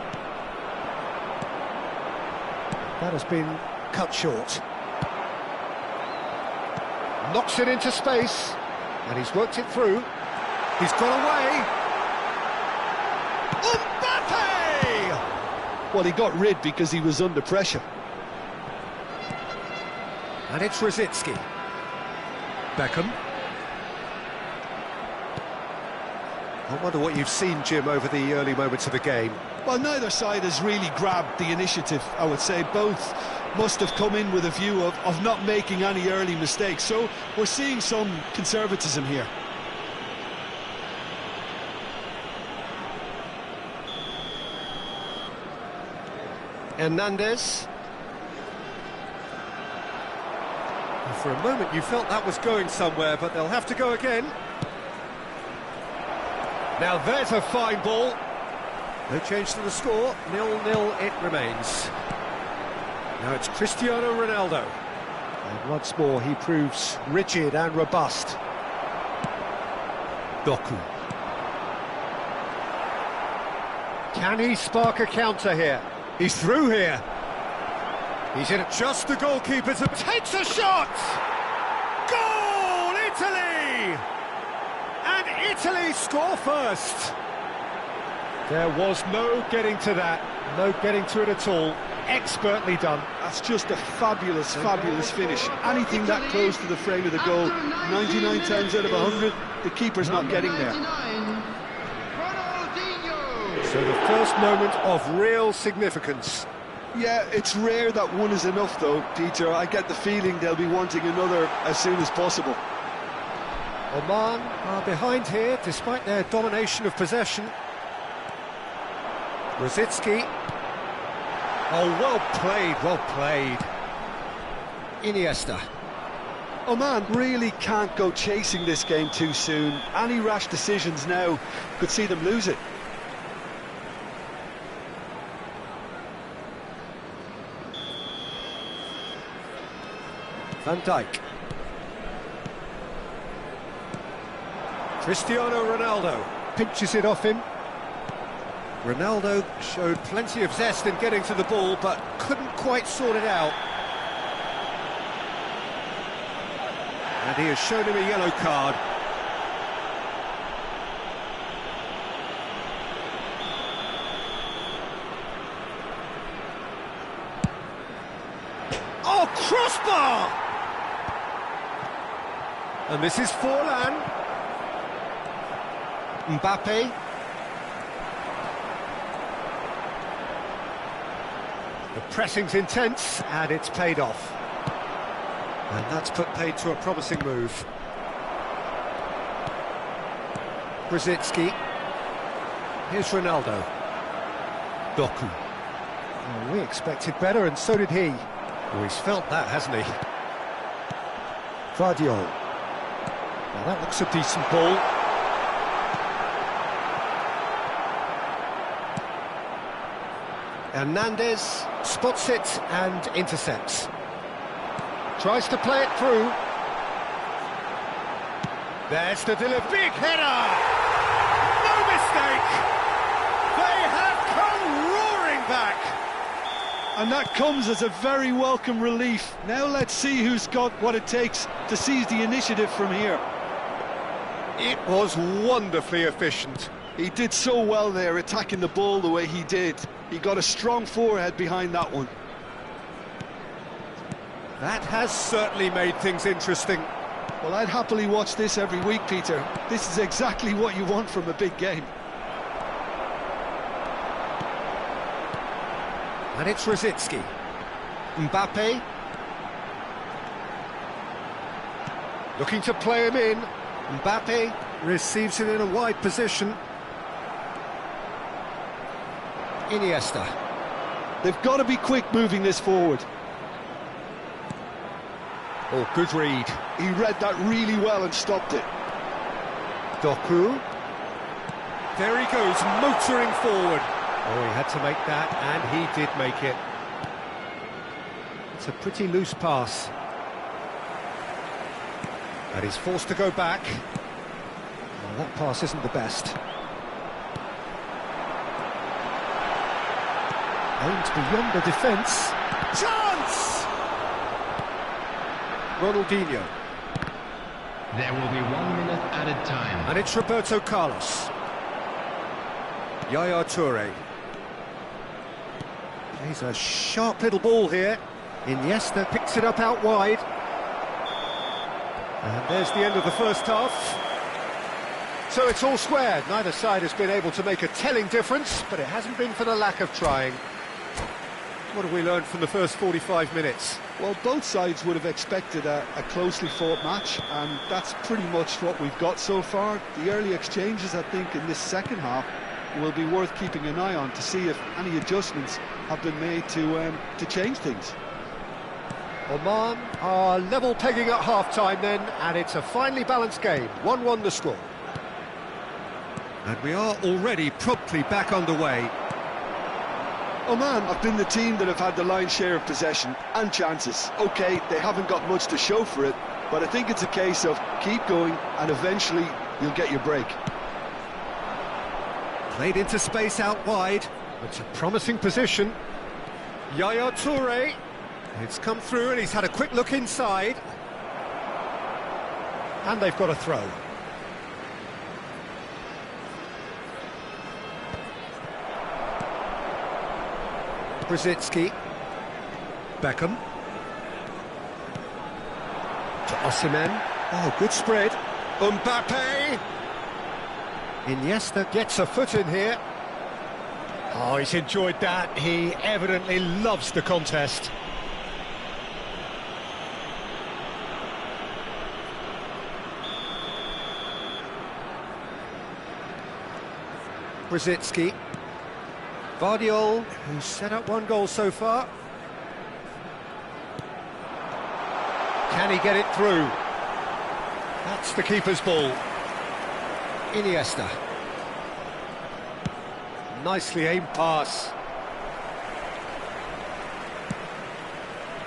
S1: That has been cut short. Knocks it into space, and he's worked it through. He's got away. Mbappe!
S2: Well, he got rid because he was under pressure.
S1: And it's Rosicki. Beckham. I wonder what you've seen, Jim, over the early moments of the game.
S2: Well, neither side has really grabbed the initiative, I would say. Both must have come in with a view of not making any early mistakes. So we're seeing some conservatism here.
S1: Hernandez. And for a moment you felt that was going somewhere, but they'll have to go again. Now there's a fine ball. No change to the score, 0-0 it remains. Now it's Cristiano Ronaldo. And once more he proves rigid and robust. Doku. Can he spark a counter here? He's through here. He's in it. Just the goalkeeper takes a shot! Goal, Italy! And Italy score first. There was no getting to that, no getting to it at all. Expertly done.
S2: That's just a fabulous, fabulous finish. Anything that close to the frame of the goal, 99 times out of 100, the keeper's not getting there.
S1: So the first moment of real significance.
S2: Yeah, it's rare that one is enough though, Peter. I get the feeling they'll be wanting another as soon as possible.
S1: Oman are behind here, despite their domination of possession. Rosicki. Oh, well played, well played. Iniesta.
S2: Oman really can't go chasing this game too soon. Any rash decisions now could see them lose it.
S1: Van Dijk. Cristiano Ronaldo pinches it off him. Ronaldo showed plenty of zest in getting to the ball, but couldn't quite sort it out. And he has shown him a yellow card. Oh, crossbar! And this is Forlan. Mbappe. The pressing's intense, and it's paid off. And that's put paid to a promising move. Rosicki. Here's Ronaldo. Doku. Oh, we expected better, and so did he. Oh, he's felt that, hasn't he? Vardiol. Now that looks a decent ball. Hernandez spots it and intercepts. Tries to play it through. There's the delivery. Big header! No mistake! They have come roaring back!
S2: And that comes as a very welcome relief. Now let's see who's got what it takes to seize the initiative from here.
S1: It was wonderfully efficient.
S2: He did so well there, attacking the ball the way he did. He got a strong forehead behind that one.
S1: That has certainly made things interesting.
S2: Well, I'd happily watch this every week, Peter. This is exactly what you want from a big game.
S1: And it's Rosicki. Mbappe. Looking to play him in. Mbappe receives it in a wide position. Iniesta.
S2: They've got to be quick moving this forward.
S1: Oh, good read.
S2: He read that really well and stopped it.
S1: Doku. There he goes, motoring forward. Oh, he had to make that, and he did make it. It's a pretty loose pass. And he's forced to go back. Well, that pass isn't the best. Aimed beyond the defence. Chance! Ronaldinho.
S4: There will be 1 minute added time.
S1: And it's Roberto Carlos. Yaya Toure. Plays a sharp little ball here. Iniesta picks it up out wide. And there's the end of the first half. So it's all squared. Neither side has been able to make a telling difference, but it hasn't been for the lack of trying. What have we learned from the first 45 minutes?
S2: Well, both sides would have expected a closely fought match, and that's pretty much what we've got so far. The early exchanges, I think, in this second half will be worth keeping an eye on to see if any adjustments have been made to change things.
S1: Oman are level pegging at half-time then, and it's a finely balanced game. 1-1 the score. And we are already promptly back underway.
S2: Oman have been the team that have had the lion's share of possession and chances. OK, they haven't got much to show for it, but I think it's a case of keep going and eventually you'll get your break.
S1: Played into space out wide. It's a promising position. Yaya Toure. It's come through and he's had a quick look inside. And they've got a throw. Rosicki. Beckham. To Osimhen. Oh, good spread. Mbappe. Iniesta gets a foot in here. Oh, he's enjoyed that. He evidently loves the contest. Rosicki. Vardiol, who's set up one goal so far. Can he get it through? That's the keeper's ball. Iniesta. Nicely aimed pass.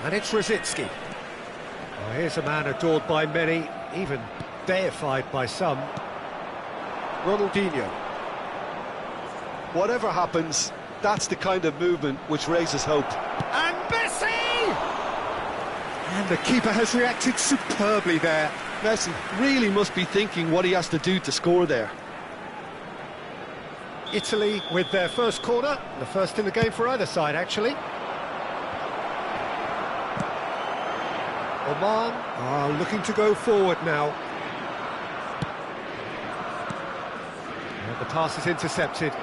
S1: And it's Rosicki. Oh, here's a man adored by many, even deified by some. Ronaldinho.
S2: Whatever happens, that's the kind of movement which raises hope.
S1: And Messi! And the keeper has reacted superbly there.
S2: Messi really must be thinking what he has to do to score there.
S1: Italy with their first corner, the first in the game for either side, actually. Oman are looking to go forward now. And the pass is intercepted.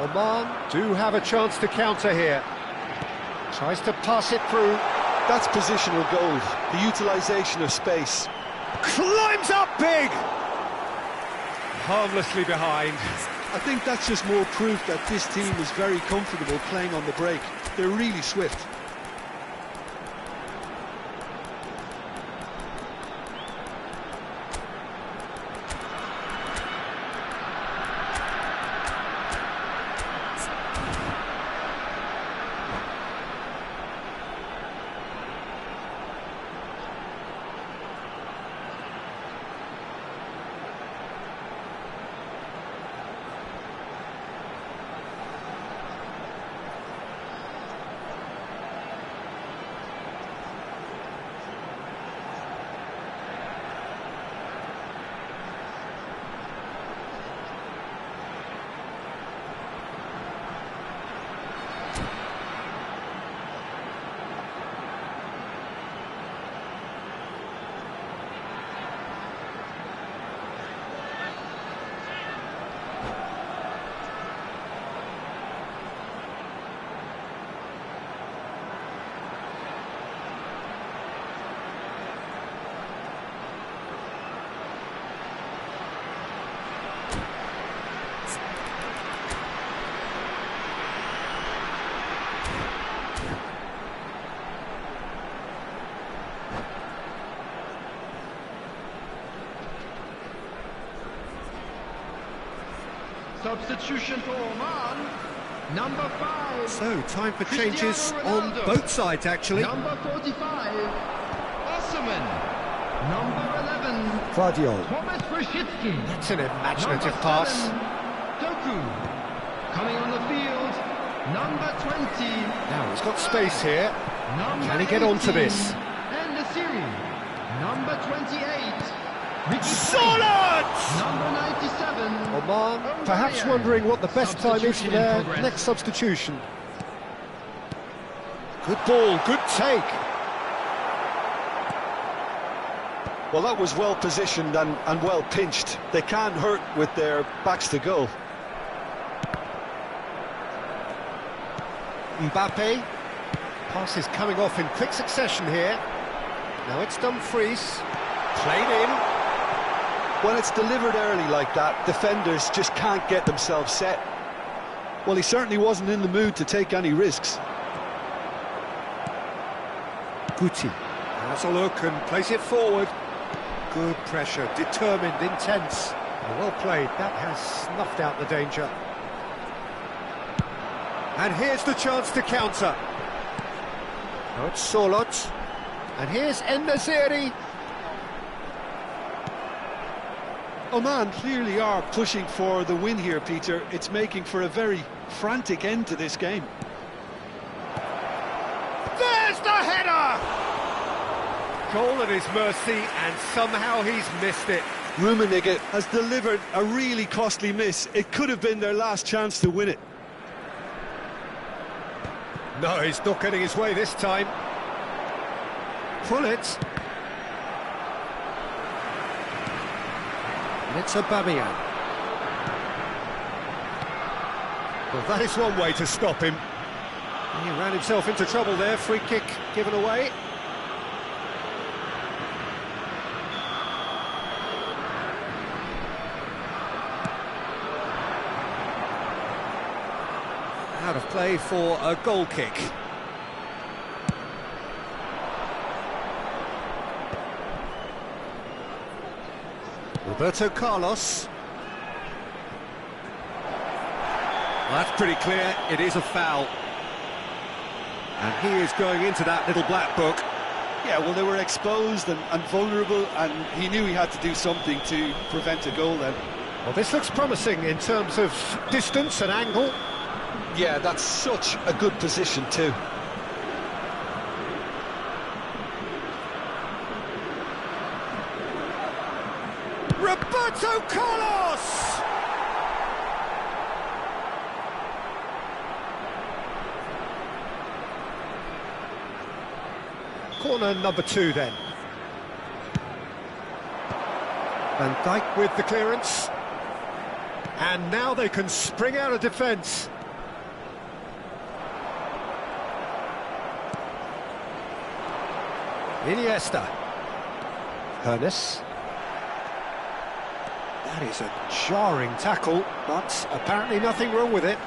S1: Oman do have a chance to counter here. Tries to pass it through.
S2: That's positional gold, the utilisation of space.
S1: Climbs up big! Harmlessly behind.
S2: I think that's just more proof that this team is very comfortable playing on the break. They're really swift.
S4: Substitution for Oman, number 5.
S1: So, time for
S4: Cristiano
S1: changes on
S4: Ronaldo.
S1: both sides, actually.
S4: Number 45, Osman. Number 11,
S1: Vardiol.
S4: Thomas Brzezinski.
S1: That's an imaginative
S4: Number
S1: pass.
S4: 7, Doku. Coming on the field, number 20.
S1: Now, he's got space here.
S4: Number
S1: Can he get onto
S4: 18,
S1: this?
S4: And the series, number 28. Ricky
S1: Solid!
S4: Number 97.
S1: Oman, perhaps wondering what the best time is for their next substitution. Good ball, good take.
S2: Well, that was well positioned and well pinched. They can't hurt with their backs to goal.
S1: Mbappe. Pass is coming off in quick succession here. Now it's Dumfries. Played in.
S2: When it's delivered early like that, defenders just can't get themselves set. Well, he certainly wasn't in the mood to take any risks.
S1: Guti has a look and plays it forward. Good pressure, determined, intense. Well played, that has snuffed out the danger. And here's the chance to counter. Now it's Solot. And here's En-Nesyri.
S2: Oman clearly are pushing for the win here, Peter. It's making for a very frantic end to this game.
S1: There's the header! Goal at his mercy, and somehow he's missed it.
S2: Rummenigge has delivered a really costly miss. It could have been their last chance to win it.
S1: No, he's not getting his way this time. Pull it. And it's Aubameyang. Well, that is one way to stop him. He ran himself into trouble there. Free kick given away. Out of play for a goal kick. Roberto Carlos. Well, that's pretty clear, it is a foul. And he is going into that little black book.
S2: Yeah, well, they were exposed and vulnerable, and he knew he had to do something to prevent a goal then.
S1: Well, this looks promising in terms of distance and angle.
S2: Yeah, that's such a good position too.
S1: Roberto Carlos! Corner number 2 then. Van Dijk with the clearance. And now they can spring out of defence. Iniesta. Hernes. That is a jarring tackle, but apparently nothing wrong with it.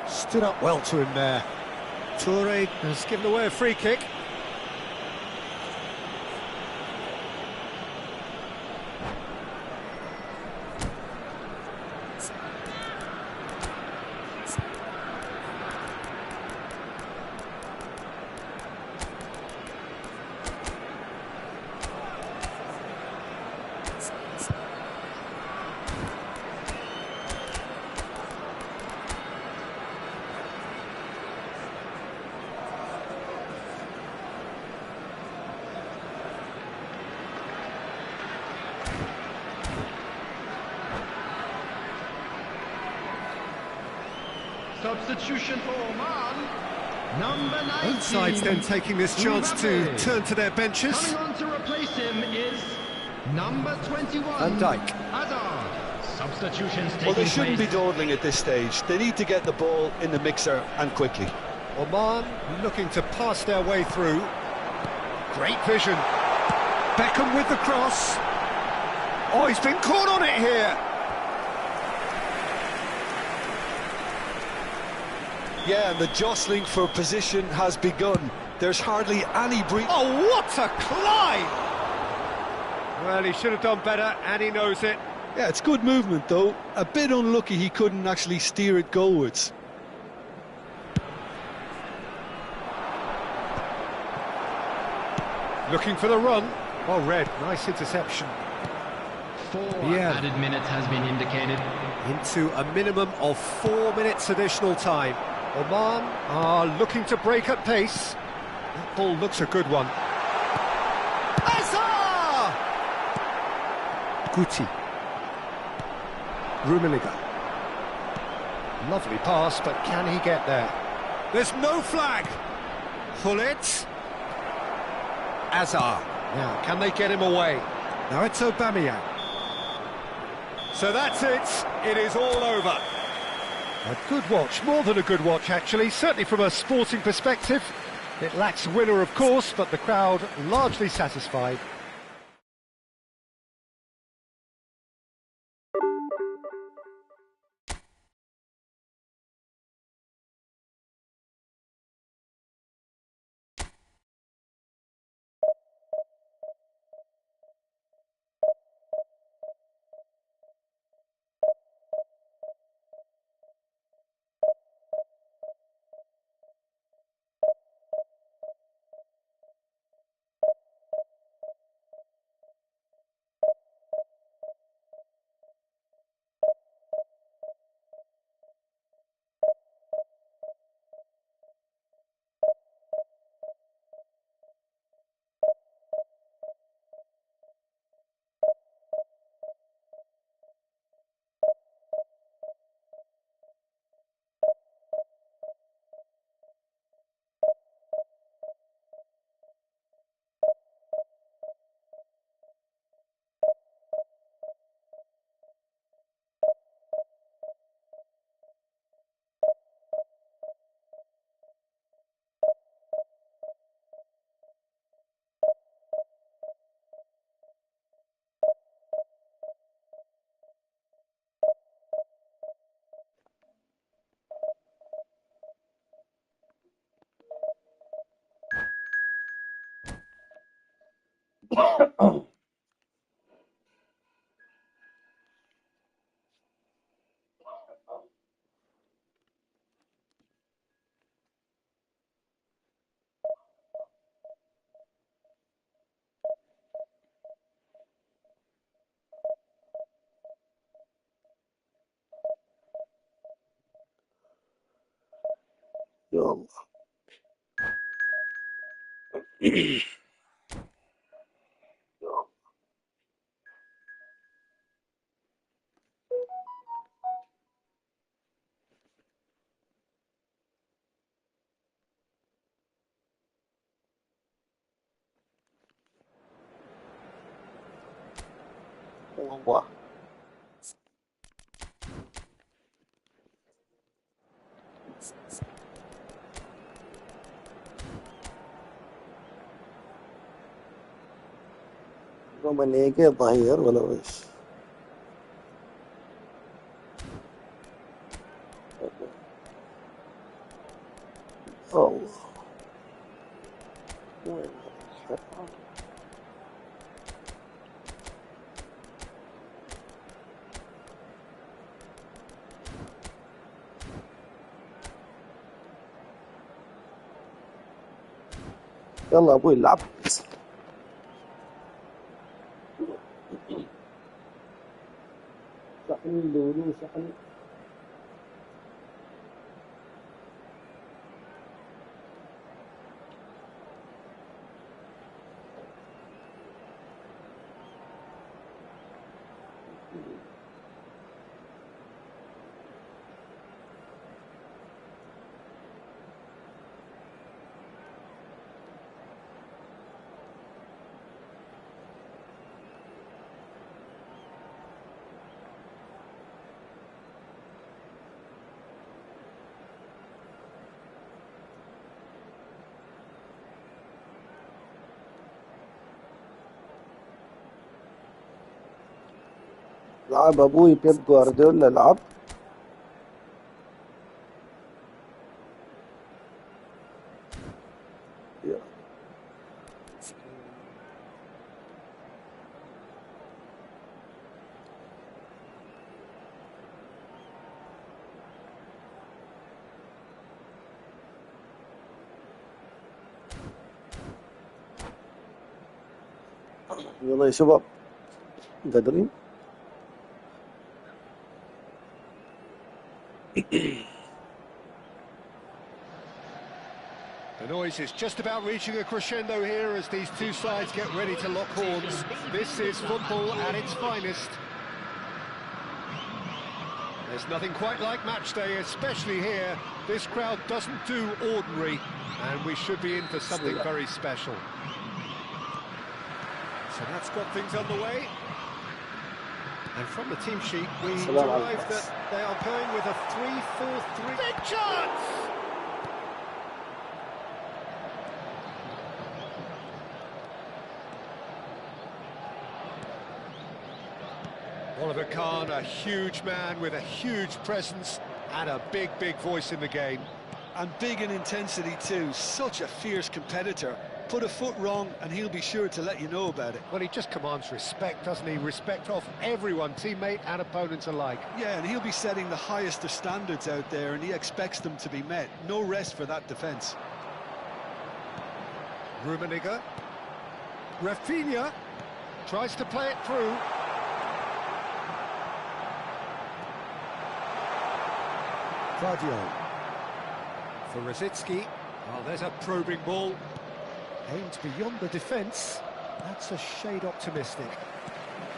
S1: Stood up well to him there. Toure has given away a free kick.
S4: Substitution for Oman, number 19.
S1: Both sides then taking this chance to turn to their benches.
S4: Coming on to replace him is number 21,
S1: Van Dijk.
S4: Hazard. Substitutions taking
S2: Well, they shouldn't be
S4: place.
S2: dawdling at this stage. They need to get the ball in the mixer and quickly.
S1: Oman looking to pass their way through. Great vision. Beckham with the cross. Oh, he's been caught on it here.
S2: Yeah, and the jostling for position has begun. There's hardly any breathing.
S1: Oh, what a climb! Well, he should have done better, and he knows it.
S2: Yeah, it's good movement though. A bit unlucky he couldn't actually steer it goalwards.
S1: Looking for the run. Well read, nice interception.
S4: 4
S1: Yeah.
S4: added minutes has been indicated.
S1: Into a minimum of 4 minutes additional time. Oman are looking to break at pace. That ball looks a good one. Azar! Guti. Rummenigge. Lovely pass, but can he get there? There's no flag. Hullet. Azar. Now, can they get him away? Now it's Aubameyang. So that's it. It is all over. A good watch, more than a good watch actually, certainly from a sporting perspective. It lacks winner of course, but the crowd largely satisfied.
S5: يلا. والله رومانية ظهير ولا وش؟ الله وين الحرام؟ يلا ابوي العب. شحن لولو شحن. لعب ابوي بيب جوارديولا لعب. يلا يا شباب قادرين.
S1: The noise is just about reaching a crescendo here as these two sides get ready to lock horns. This is football at its finest. There's nothing quite like match day, especially here. This crowd doesn't do ordinary, and we should be in for something very special. So that's got things underway. And from the team sheet, we derive that they are going with a 3-4-3. Big chance! Oliver Kahn, a huge man with a huge presence and a big, big voice in the game.
S2: And big in intensity too, such a fierce competitor. Put a foot wrong and he'll be sure to let you know about it.
S1: Well, he just commands respect, doesn't he? Respect of everyone, teammate and opponents alike.
S2: Yeah, and he'll be setting the highest of standards out there and he expects them to be met. No rest for that defence.
S1: Rummenigge. Rafinha tries to play it through. Guardiola for Rosicki. Oh, there's a probing ball. Aimed beyond the defence. That's a shade optimistic.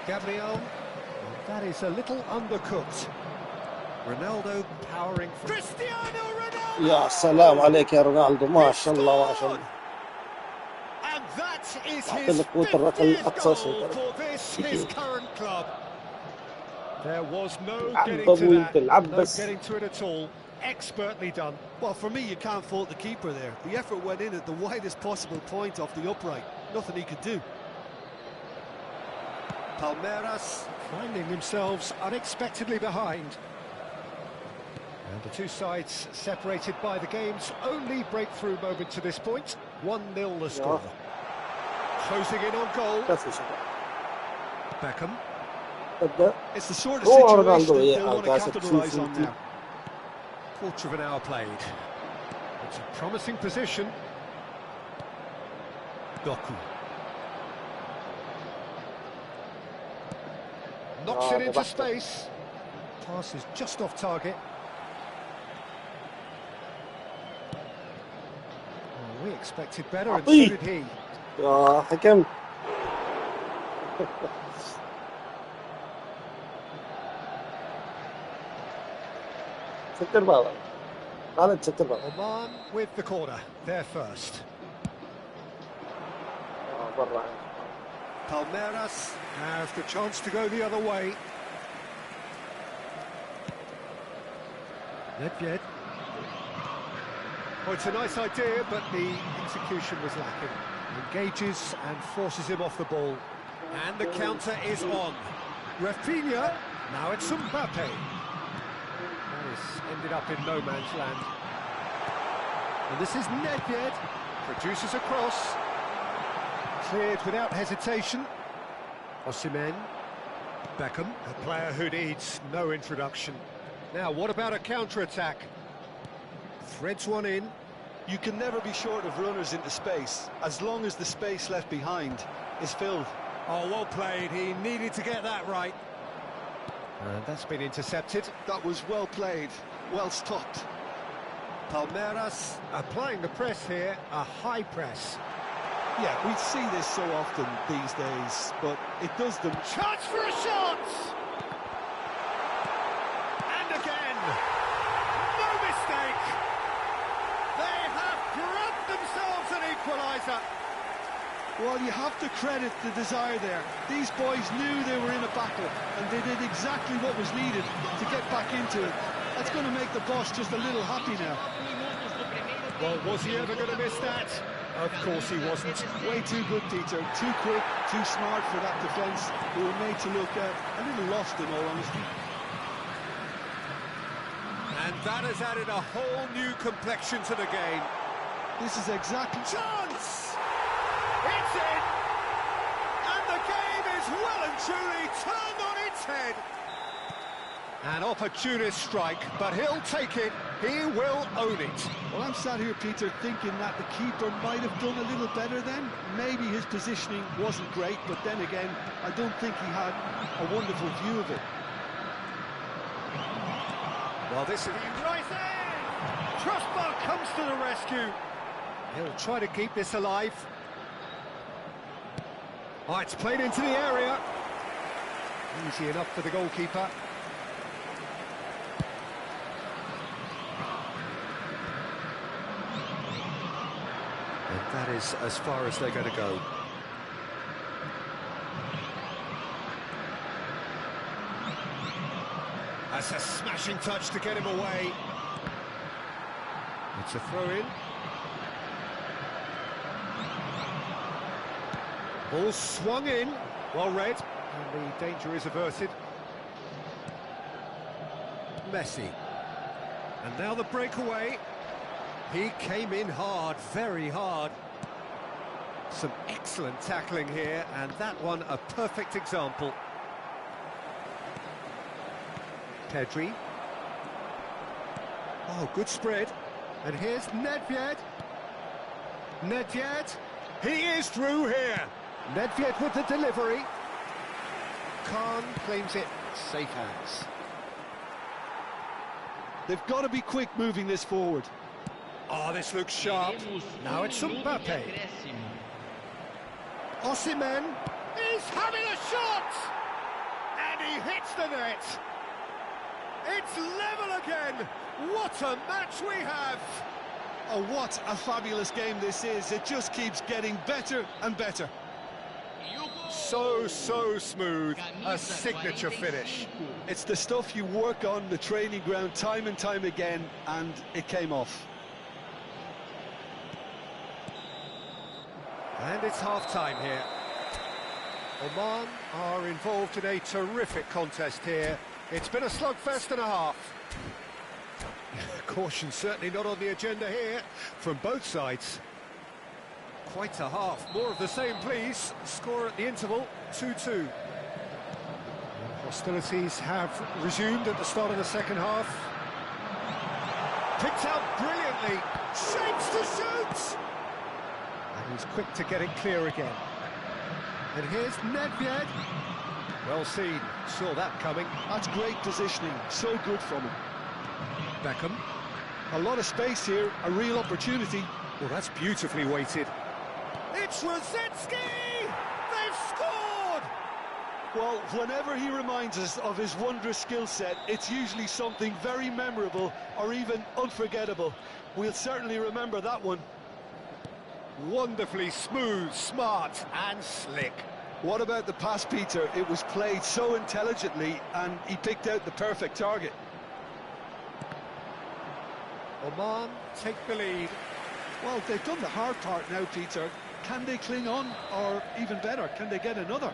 S1: Gabriel. Well, that is a little undercooked. Ronaldo powering for... Cristiano Ronaldo!
S5: يا سلام عليك يا رونالدو، ما شاء الله ما شاء الله.
S1: And that is his
S5: أعطينا قوة الركلة
S1: 50th
S5: الأقصى
S1: goal for this, his current club. There was no getting
S5: العب
S1: to that,
S5: العب
S1: no
S5: بس.
S1: getting to it at all. Expertly done.
S2: Well, for me, you can't fault the keeper there. The effort went in at the widest possible point off the upright. Nothing he could do.
S1: Palmeiras finding themselves unexpectedly behind. And the two sides separated by the game's only breakthrough moment to this point. 1-0 the score. Closing in on goal.
S5: بس يا شباب
S1: Beckham.
S5: ابدأ.
S2: It's the sort of
S5: Oh,
S2: situation
S5: Ronaldo,
S2: that
S5: yeah,
S2: they'll want to
S5: that's a
S2: capitalise on
S5: 2-2.
S2: now.
S1: Quarter of an hour played. It's a promising position. Doku. Knocks it into space. Pass is just off target. Oh, we expected better, and so did he.
S5: يا حكم. سكر بعض. أنا سكر بعض.
S1: Oman with the corner. They're first.
S5: برا.
S1: Palmeiras have the chance to go the other way. Nedved. Oh, it's a nice idea, but the execution was lacking. Engages and forces him off the ball. And the counter is on. Rafinha, now it's Mbappe. That has ended up in no man's land. And this is Nedved. Produces a cross. Cleared without hesitation. Osimhen. Beckham, a player who needs no introduction. Now, what about a counter-attack? Threads one in.
S2: You can never be short of runners into space, as long as the space left behind is filled.
S1: Oh, well played. He needed to get that right. And that's been intercepted.
S2: That was well played, well stopped.
S1: Palmeiras applying the press here, a high press.
S2: Yeah, we see this so often these days, but it does them.
S1: Chance for a shot! And again, no mistake. They have grabbed themselves an equaliser.
S2: Well, you have to credit the desire there. These boys knew they were in a battle, and they did exactly what was needed to get back into it. That's going to make the boss just a little happy now.
S1: Well, was he ever going to miss that? Of course he wasn't.
S2: Way too good, Peter. Too quick, too smart for that defence. They were made to look a little lost, in all honesty.
S1: And that has added a whole new complexion to the game.
S2: This is exactly...
S1: Chance! It's in! And the game is well and truly turned on its head. An opportunist strike, but he'll take it. He will own it.
S2: Well, I'm sat here, Peter, thinking that the keeper might have done a little better then. Maybe his positioning wasn't great, but then again, I don't think he had a wonderful view of it.
S1: Well, this is right there. Trustbar comes to the rescue. He'll try to keep this alive. Oh, it's played into the area. Easy enough for the goalkeeper. And that is as far as they're going to go. That's a smashing touch to get him away. It's a throw-in. Ball swung in, well read, and the danger is averted. Messi. And now the breakaway. He came in hard, very hard. Some excellent tackling here, and that one a perfect example. Pedri. Oh, good spread. And here's Nedved. Nedved. He is through here. Nedved with the delivery. Khan claims it. Safe hands.
S2: They've got to be quick moving this forward.
S1: Oh, this looks sharp. Now it's Mbappe. Osimhen. He's having a shot! And he hits the net. It's level again. What a match we have.
S2: Oh, what a fabulous game this is. It just keeps getting better and better.
S1: So smooth. A signature finish.
S2: It's the stuff you work on the training ground time and time again, and it came off.
S1: And it's half-time here. Oman are involved in a terrific contest here. It's been a slugfest and a half. Caution certainly not on the agenda here from both sides. Quite a half. More of the same, please. Score at the interval, 2-2. Hostilities have resumed at the start of the second half. Picked out brilliantly. Shapes to shoot! And he's quick to get it clear again. And here's Nedved. Well seen. Saw that coming.
S2: That's great positioning. So good from him.
S1: Beckham.
S2: A lot of space here. A real opportunity.
S1: Well, that's beautifully weighted. It's Rosetsky! They've scored!
S2: Well, whenever he reminds us of his wondrous skill set, it's usually something very memorable or even unforgettable. We'll certainly remember that one.
S1: Wonderfully smooth, smart and slick.
S2: What about the pass, Peter? It was played so intelligently and he picked out the perfect target.
S1: Oman take the lead.
S2: Well, they've done the hard part now, Peter. Can they cling on, or even better, can they get another?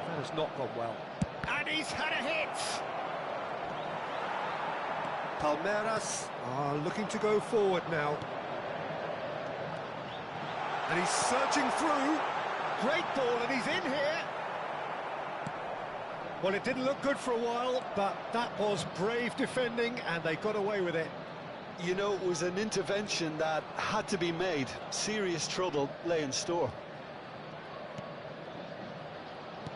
S1: That has not gone well. And he's had a hit! Palmeiras are looking to go forward now. And he's surging through. Great ball, and he's in here. Well, it didn't look good for a while, but that was brave defending, and they got away with it.
S2: You know, it was an intervention that had to be made. Serious trouble lay in store.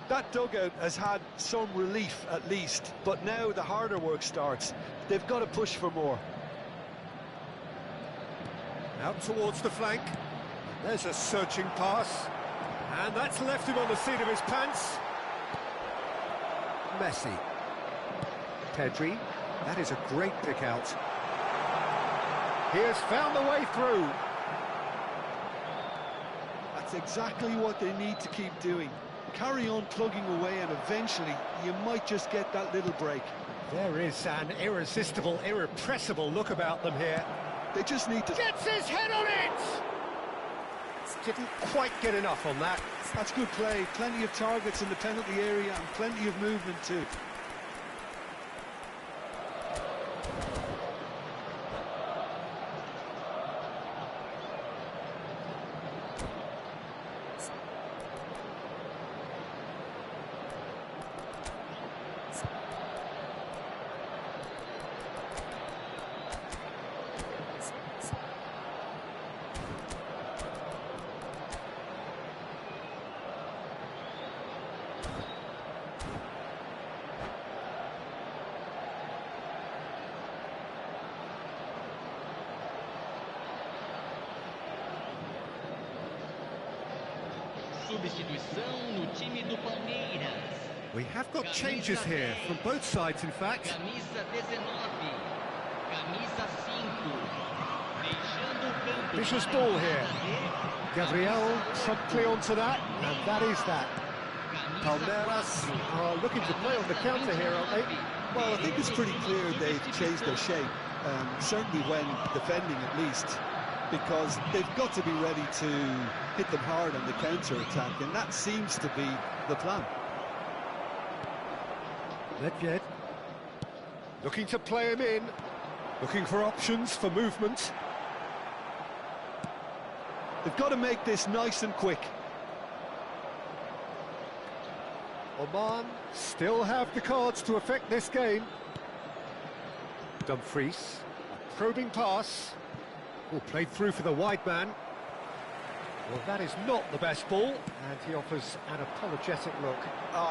S2: That dugout has had some relief, at least, but now the harder work starts. They've got to push for more.
S1: Out towards the flank. There's a searching pass. And that's left him on the seat of his pants. Messi. Pedri. That is a great pick out. He has found the way through.
S2: That's exactly what they need to keep doing. Carry on plugging away, and eventually you might just get that little break.
S1: There is an irresistible, irrepressible look about them here.
S2: They just need to...
S1: Gets his head on it! Didn't quite get enough on that.
S2: That's good play. Plenty of targets in the penalty area and plenty of movement too.
S6: substituição no time do Palmeiras.
S1: We have got changes here from both sides, in fact.
S6: Camisa 19, camisa 5, deixando o campo.
S1: Vicious ball here. Gabriel promptly onto that, and that is that. Palmeiras are looking to play on the counter here, aren't they?
S2: Well, I think it's pretty clear they've changed their shape, certainly when defending at least, because they've got to be ready to hit them hard on the counter-attack, and that seems to be the plan.
S1: Nedved looking to play him in, looking for options for movement.
S2: They've got to make this nice and quick.
S1: Oman still have the cards to affect this game. Dumfries, a probing pass. Oh, played through for the wide man. Well, that is not the best ball, and he offers an apologetic look.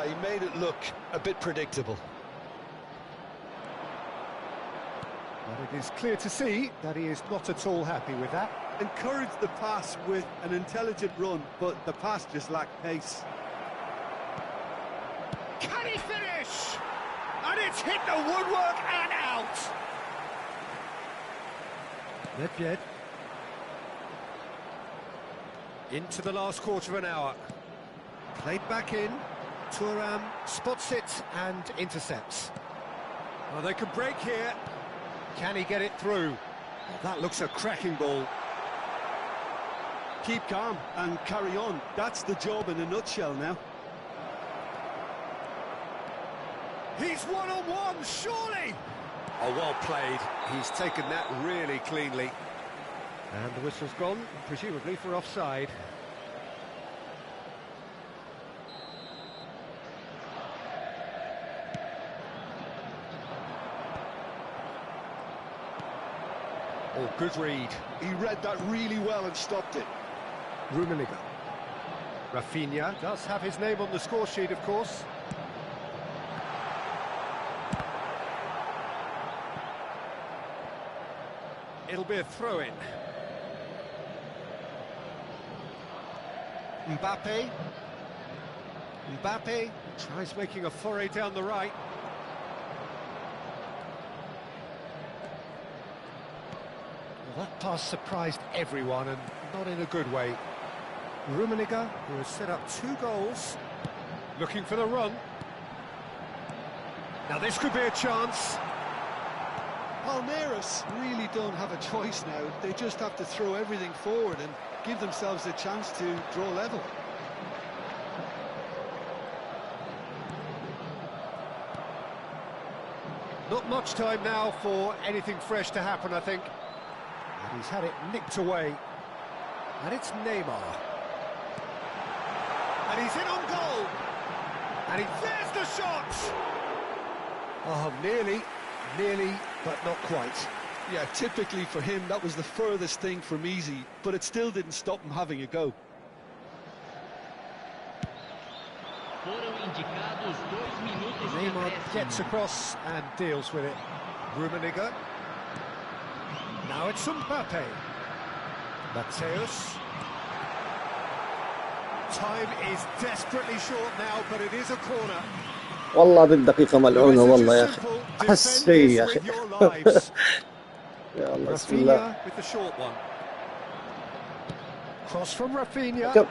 S2: He made it look a bit predictable.
S1: But it is clear to see that he is not at all happy with that.
S2: Encouraged the pass with an intelligent run, but the pass just lacked pace.
S1: Can he finish? And it's hit the woodwork and out. Nedved. Into the last quarter of an hour. Played back in. Thuram spots it and intercepts. Well, they can break here. Can he get it through? Well, that looks a cracking ball.
S2: Keep calm and carry on. That's the job in a nutshell now.
S1: He's one-on-one, surely! Oh, well played. He's taken that really cleanly. And the whistle's gone, presumably for offside. Oh, good read.
S2: He read that really well and stopped it.
S1: Rummenigge. Rafinha does have his name on the score sheet, of course. It'll be a throw-in. Mbappe. Mbappe tries making a foray down the right. Well, that pass surprised everyone, and not in a good way. Rummenigge, who has set up 2 goals, looking for the run. Now this could be a chance.
S2: Palmeiras really don't have a choice now. They just have to throw everything forward and give themselves a chance to draw level.
S1: Not much time now for anything fresh to happen, I think. And he's had it nicked away. And it's Neymar. And he's in on goal. And there's the shot! Oh, nearly, but not quite.
S2: Yeah, typically for him, that was the furthest thing from easy, but it still didn't stop him having a go.
S1: Neymar gets across and deals with it. Rummenigge. Now it's Mbappe. Mateus. Time is desperately short now, but it is a corner.
S5: والله هذه الدقيقة ملعونة والله يا أخي. أحس فيه يا أخي. يا الله بسم الله.
S1: Rafinha with the short one. Cross from Rafinha.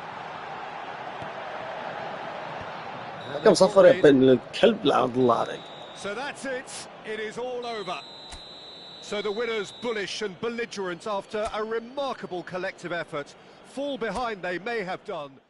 S5: كم صفر يا ابن الكلب لعنة الله عليك.
S1: So that's it. It is all over. So the winners, bullish and belligerent after a remarkable collective effort. Fall behind they may have done.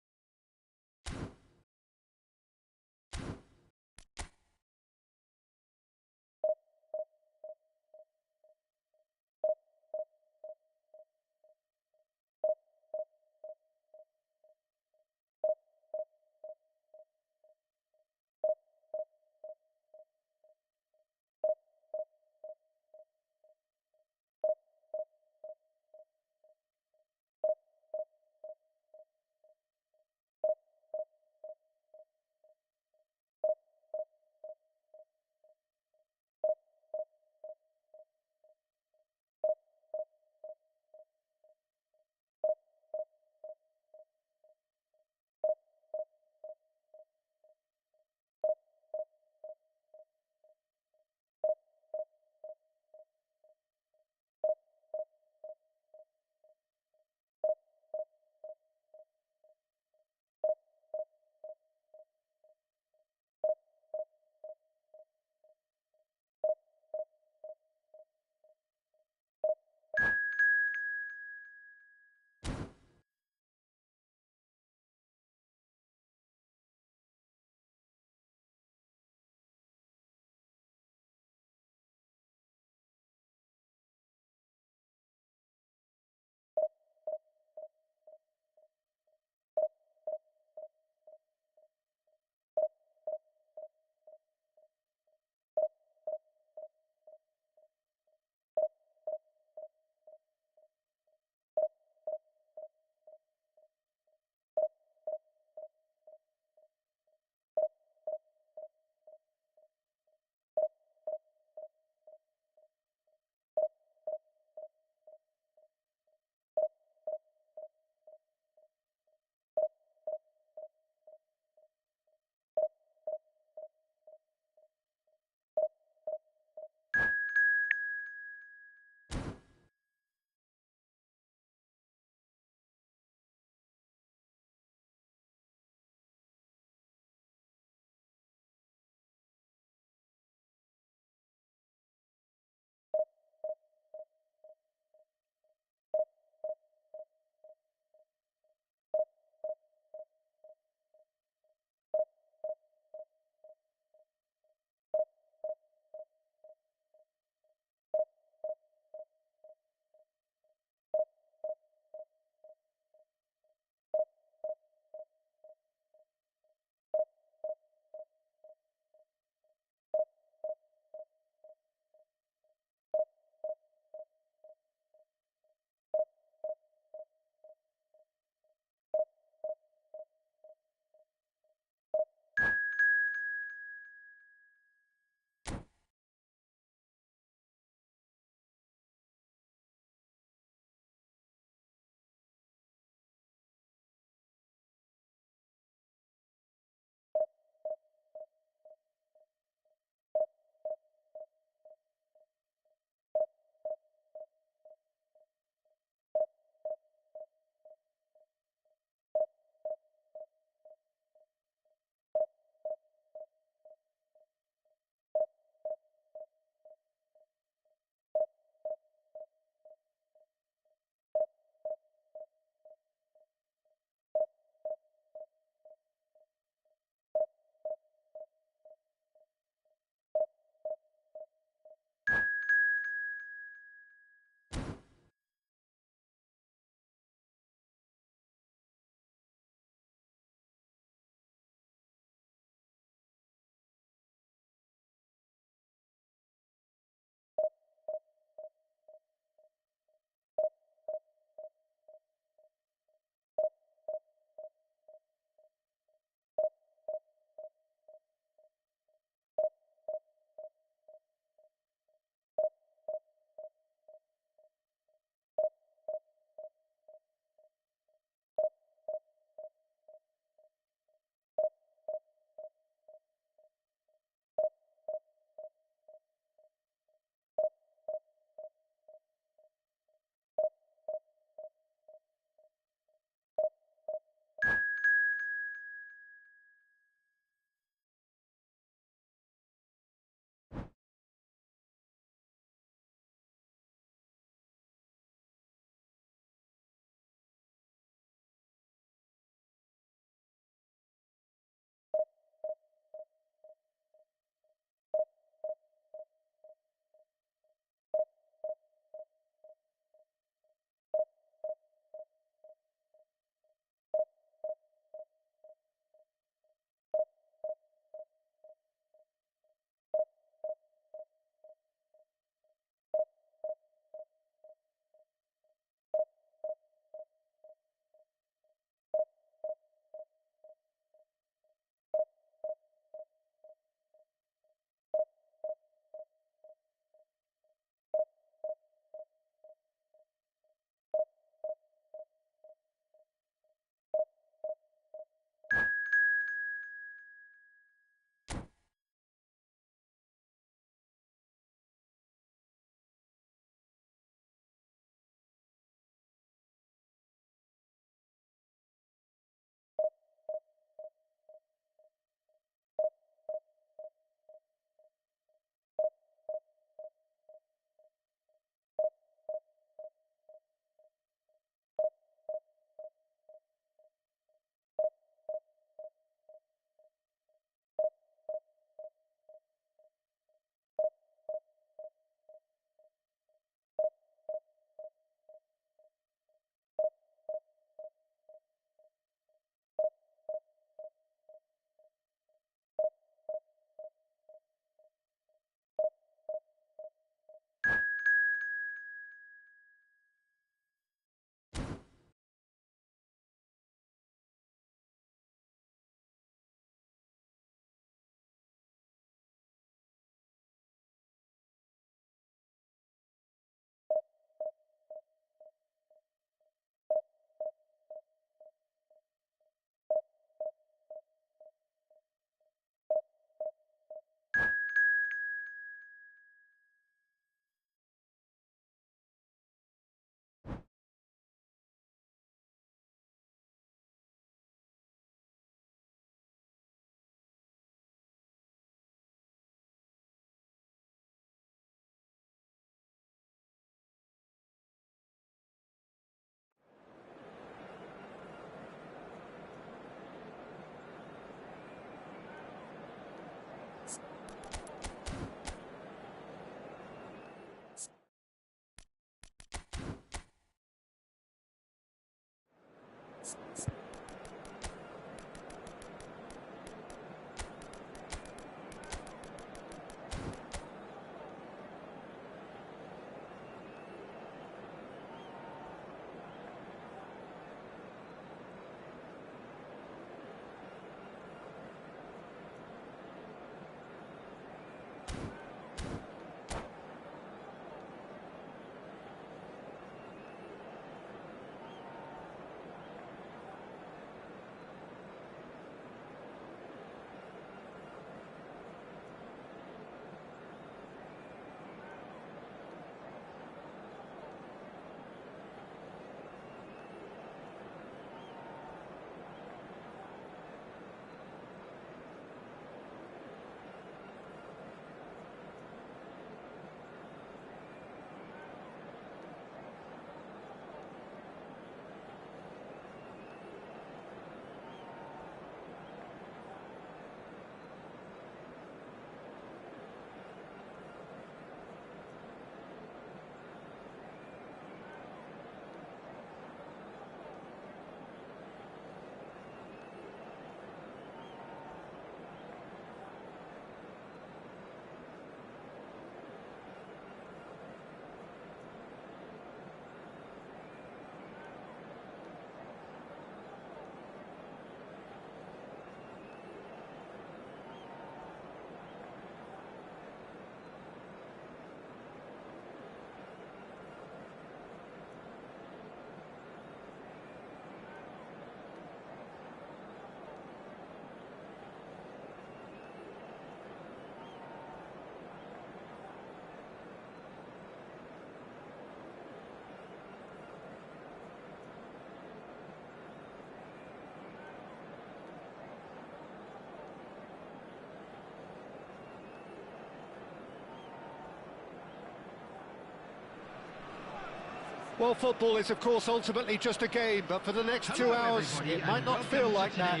S1: Well, football is, of course, ultimately just a game, but for the next 2 hours, it might not feel like that.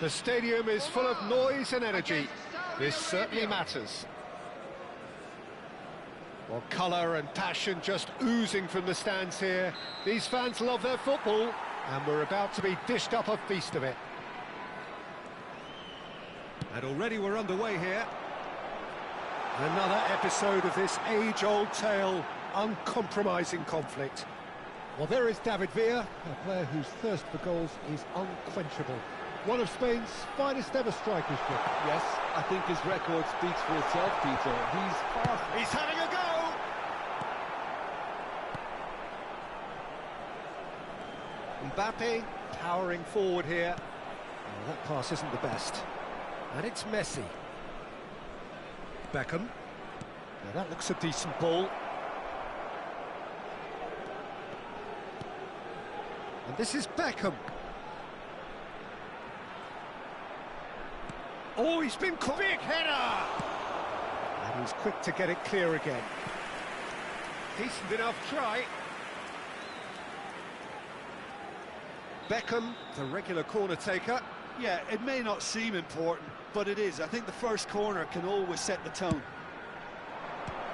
S1: The stadium is full of noise and energy. This certainly matters. Well, colour and passion just oozing from the stands here. These fans love their football, and we're about to be dished up a feast of it. And already we're underway here. Another episode of this age-old tale, uncompromising conflict. Well, there is David Villa, a player whose thirst for goals is unquenchable. One of Spain's finest ever strikers, Chris.
S2: Yes, I think his record speaks for itself, Peter. He's fast.
S1: He's having a go! Mbappe powering forward here. Oh, that pass isn't the best. And it's Messi. Beckham. Now that looks a decent ball. And this is Beckham. Oh, he's been caught. Big header! And he's quick to get it clear again. Decent enough try. Beckham, the regular corner taker.
S2: Yeah, it may not seem important, but it is. I think the first corner can always set the tone.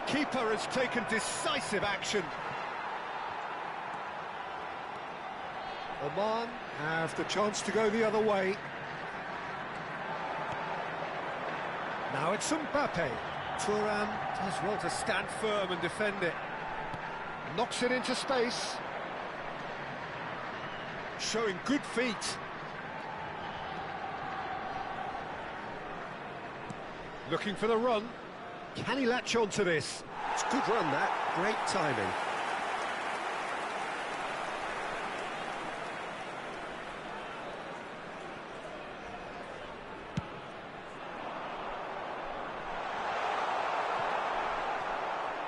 S1: Keeper has taken decisive action. Oman have the chance to go the other way. Now it's Mbappe. Thuram does well to stand firm and defend it. Knocks it into space. Showing good feet. Looking for the run. Can he latch on to this? It's a good run, that. Great timing.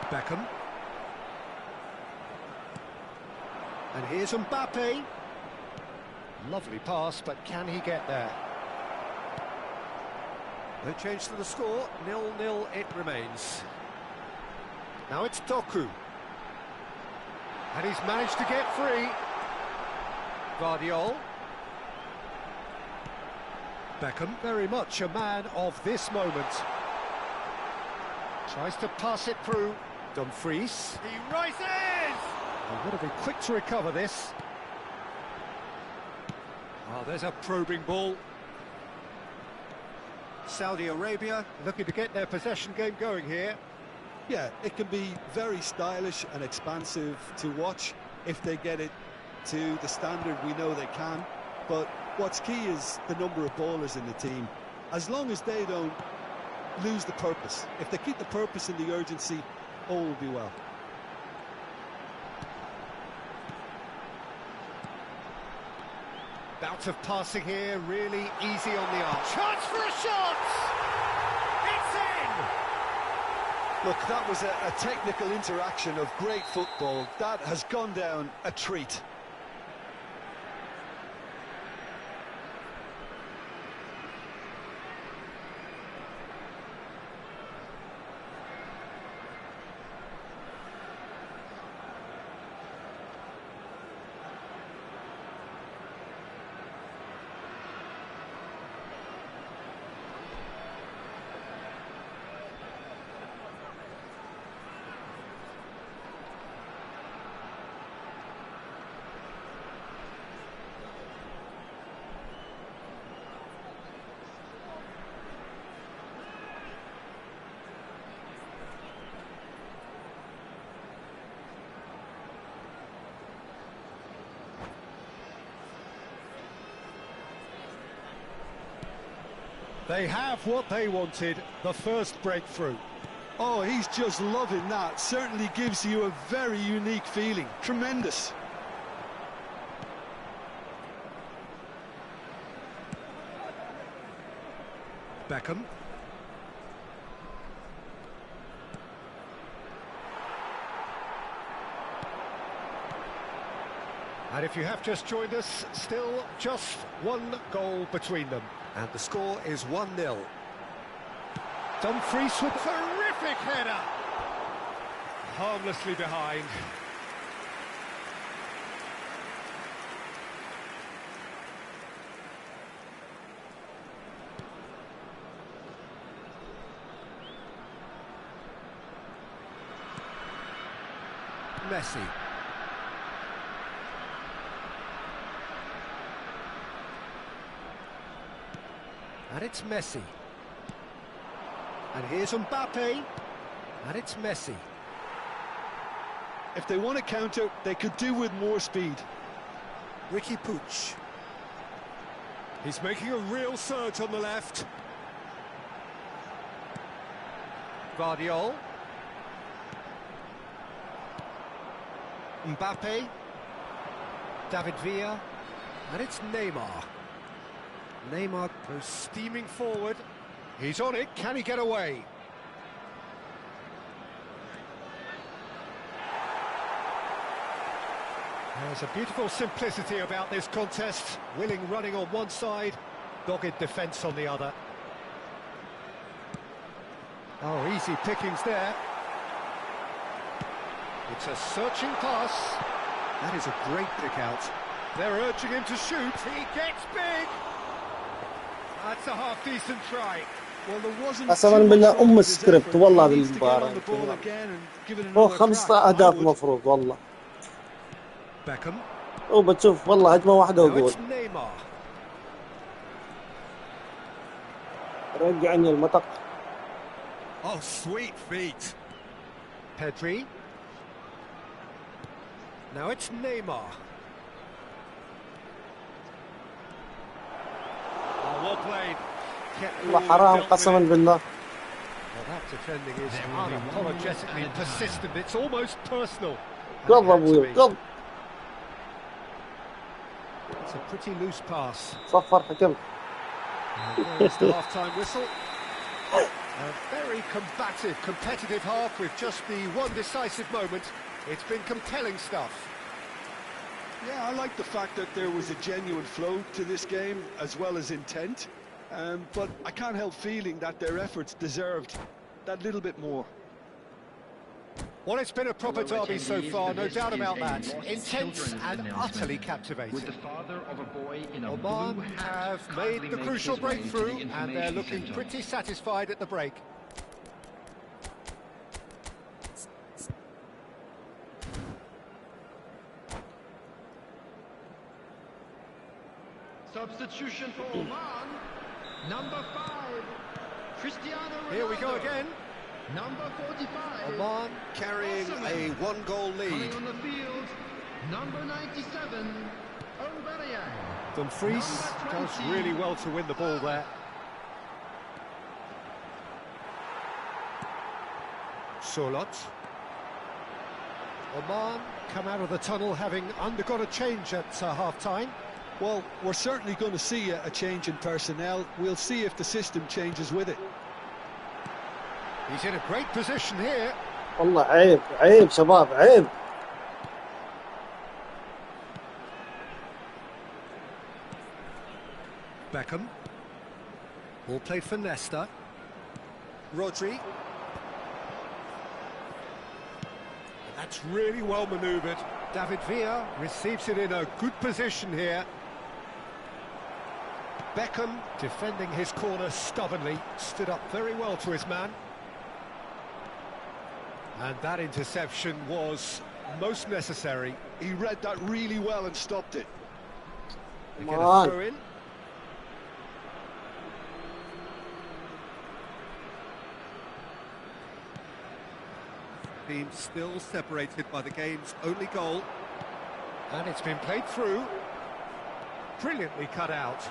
S1: Beckham. And here's Mbappe. Lovely pass, but can he get there? No change to the score, 0-0 it remains. Now it's Doku. And he's managed to get free. Guardiola. Beckham, very much a man of this moment. Tries to pass it through. Dumfries. He rises! He would have been quick to recover this. Oh, there's a probing ball. Saudi Arabia looking to get their possession game going here.
S2: Yeah, it can be very stylish and expansive to watch if they get it to the standard we know they can. But what's key is the number of ballers in the team. As long as they don't lose the purpose, if they keep the purpose and the urgency, all will be well.
S1: Bout of passing here, really easy on the arm. Chance for a shot! It's in!
S2: Look, that was a technical interaction of great football. That has gone down a treat.
S1: They have what they wanted, the first breakthrough.
S2: Oh, he's just loving that. Certainly gives you a very unique feeling. Tremendous.
S1: Beckham. And if you have just joined us, still just one goal between them. And the score is 1-0. Dumfries with terrific header. Harmlessly behind. Messi. And it's Messi. And here's Mbappe. And it's Messi.
S2: If they want to counter, they could do with more speed.
S1: Ricky Puig. He's making a real surge on the left. Guardiola. Mbappe. David Villa. And it's Neymar. Neymar goes steaming forward. He's on it. Can he get away? There's a beautiful simplicity about this contest. Willing running on one side, dogged defence on the other. Oh, easy pickings there. It's a searching pass. That is a great pick out. They're urging him to shoot. He gets big. That's a half-decent try.
S2: Well, there wasn't
S5: قسما بالله السكريبت والله بالمباراة هو 5 أهداف مفروض والله.
S1: Beckham.
S5: وبتشوف والله هجمة واحدة وجول. رجعني المطق.
S1: Oh, sweet feet. Pedri. Now it's Neymar. Oh, well played.
S5: والله حرام قسما بالله.
S1: Well, that defending is unapologetically persistent. It's almost personal.
S5: قض ابوي قض.
S1: It's a pretty loose pass.
S5: صفر حكم.
S1: There's the half-time whistle. A very combative, competitive half with just the one decisive moment. It's been compelling stuff.
S2: Yeah, I like the fact that there was a genuine flow to this game as well as intent. But I can't help feeling that their efforts deserved that little bit more.
S1: Well, it's been a proper derby so far, no doubt about that. Intense and utterly captivating.
S4: With the father of a boy in a
S1: Oman
S4: blue hat
S1: have made the
S4: proudly
S1: crucial
S4: makes his way to
S1: breakthrough,
S4: the
S1: and they're looking
S4: information
S1: pretty satisfied at the break.
S4: Substitution for Oman. Number 5, Cristiano Ronaldo.
S1: Here we go again.
S4: Number 45.
S1: Oman carrying a one-goal lead.
S4: Coming on the field, number 97, Aubameyang.
S1: Dumfries does really well to win the ball there. Solot. Oman come out of the tunnel having undergone a change at half-time.
S2: Well, we're certainly going to see a change in personnel. We'll see if the system changes with it.
S1: He's in a great position here.
S5: والله عيب عيب شباب عيب.
S1: Beckham. Ball played for Nesta. Rodri. That's really well manoeuvred. David Villa receives it in a good position here. Beckham defending his corner stubbornly, stood up very well to his man. And that interception was most necessary.
S2: He read that really well and stopped it.
S1: They get a throw in. Team still separated by the game's only goal. And it's been played through. Brilliantly cut out.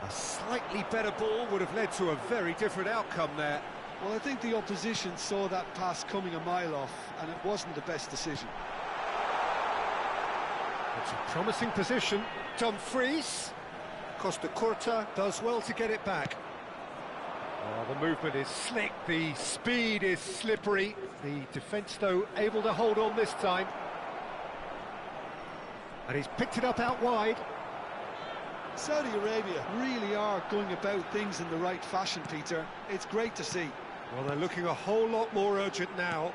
S1: A slightly better ball would have led to a very different outcome there.
S2: Well, I think the opposition saw that pass coming a mile off, and it wasn't the best decision.
S1: It's a promising position. Dumfries. Costa Curta does well to get it back. Oh, the movement is slick, the speed is slippery. The defence, though, able to hold on this time. And he's picked it up out wide.
S2: Saudi Arabia really are going about things in the right fashion, Peter. It's great to see.
S1: Well, they're looking a whole lot more urgent now.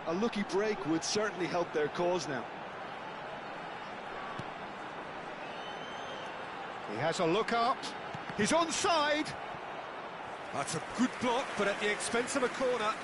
S2: A lucky break would certainly help their cause now.
S1: He has a look up. He's onside. That's a good block, but at the expense of a corner.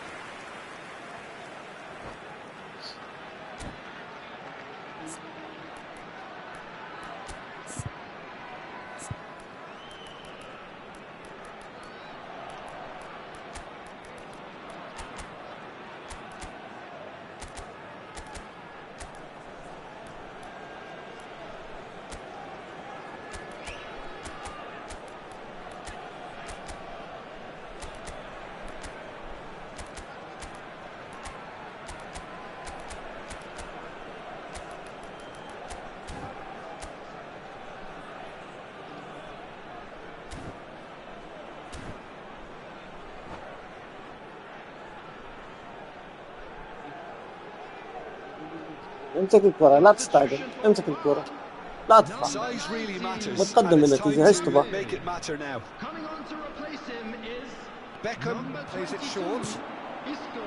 S5: امسك الكرة لا تستعجل امسك الكرة لا تدفع
S2: Size really matters, and
S5: متقدم
S2: it's
S5: بالنتيجة
S2: time
S5: ايش
S2: to
S5: تبغى
S2: make it matter now.
S4: Coming on to replace him is
S1: Beckham
S4: number
S1: plays it
S4: 22,
S1: short.
S4: Isco.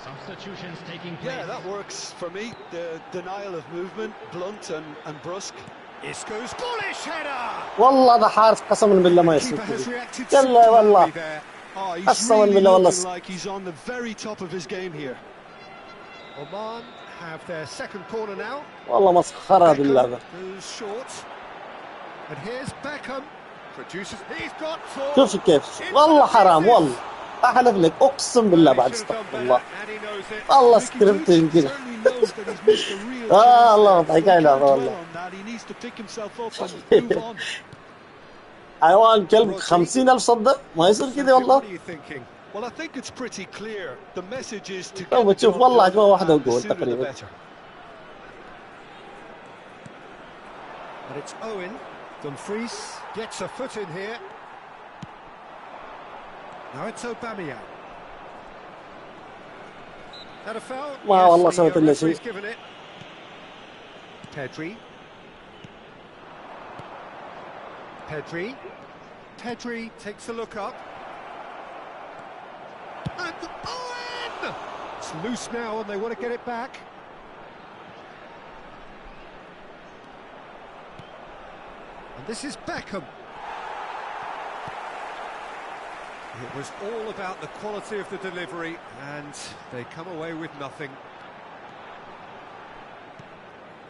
S4: Substitutions taking place.
S2: Yeah, that works for me. The denial of movement, blunt and brusque.
S1: Isco's bullish header.
S5: والله هذا حارس قسما بالله ما يصير
S1: Keeper has
S5: كذي
S1: reacted
S5: يلا والله
S1: superbly there.
S2: Oh, he's
S5: قسما
S2: really
S5: بالله والله
S2: looking like he's on the very top of his game here.
S1: Oman have their second corner now.
S5: والله مسخرة هذه اللعبة
S1: Goes short. And here's Beckham. Produces. He's got four.
S5: شوف كيف والله حرام والله أحلف لك أقسم بالله بعد استغفر الله والله سكريبت كذا
S2: Certainly knows that he's missed a real chance
S5: الله
S2: there.
S5: وضعك
S2: So he
S5: لا
S2: can't dwell
S5: والله
S2: on that. He needs to pick himself up and move on.
S5: حيوان كلب 50,000 صدق ما يصير كذا والله
S1: What are you thinking?
S2: Well, I think it's pretty clear. The message is to
S5: لو
S2: get the
S5: بتشوف
S2: job
S5: والله
S2: done,
S5: أجمل واحدة
S2: and the
S5: وجول
S2: sooner the
S5: تقريبا
S2: better.
S1: And it's Owen. Dumfries gets a foot in here. Now it's Aubameyang. That a foul?
S5: ما والله
S1: Yes,
S5: سويت
S1: the
S5: إلا
S1: referee's
S5: شيء
S1: given it. Pedri. Pedri takes a look up. And Owen! It's loose now and they want to get it back. And this is Beckham. It was all about the quality of the delivery, and they come away with nothing.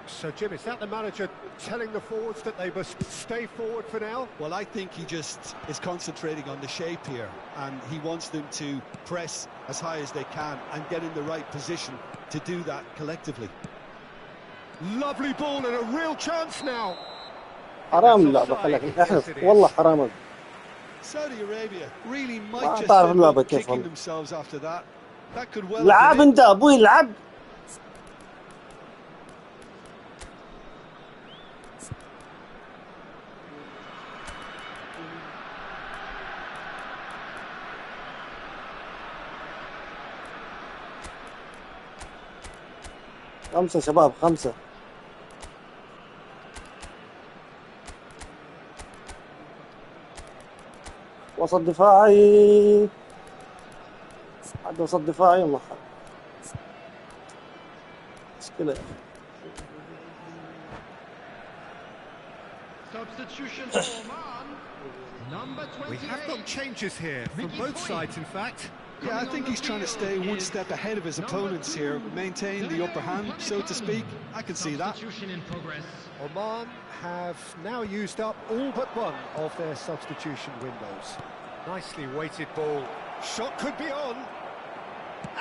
S1: So, Jim, is that the manager telling the forwards that they must stay forward for now?
S2: Well, I think he just is concentrating on the shape here, and he wants them to press as high as they can and get in the right position to do that collectively.
S1: Lovely ball and a real chance now.
S5: حرام اللعبة خليك احلف والله حرام
S2: Saudi Arabia really might
S5: ما
S2: just
S5: تعرف
S2: end
S5: اللعبة
S2: up
S5: كيف
S2: kicking
S5: والله
S2: themselves after that. That could well have
S5: لعب
S2: been it.
S5: انت ابوي لعب خمسة شباب خمسة وسط دفاعي عاد وسط دفاعي والله مشكلة
S4: Substitution for Oman. Number
S1: We have
S4: 28.
S1: got changes here from both sides, in fact.
S2: Yeah, I think he's trying to stay one step ahead of his opponents here, maintain the upper hand, so to speak. I can see that.
S4: Substitution in progress.
S1: Oman have now used up all but one of their substitution windows. Nicely weighted ball. Shot could be on.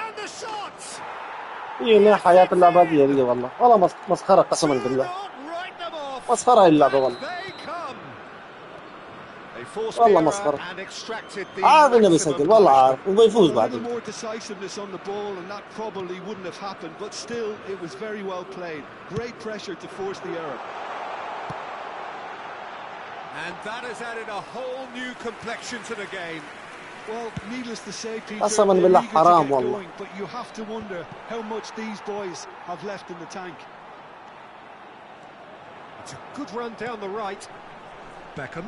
S1: And the shot!
S5: هي حياة اللعبة دي والله والله مسخرة قسما بالله
S1: Write them off.
S5: مسخرة اللعبة والله
S1: They come. They forced the
S5: والله
S1: error
S5: مسخرة
S1: and extracted the
S5: عارف انه
S1: maximum
S5: بيسجل والله عارف
S1: punishment.
S5: وبيفوز
S2: Well, a little
S5: بعدين
S2: more decisiveness on the ball, and that probably wouldn't have happened, but still, it was very well played. Great pressure to force the error.
S1: And that has added a whole new complexion to the game.
S2: Well, needless to say, Peter,
S5: قسما
S2: they're
S5: بالله
S2: eager to
S5: حرام
S2: get
S5: والله
S2: going, but you have to wonder how much these boys have left in the tank.
S1: It's a good run down the right. Beckham.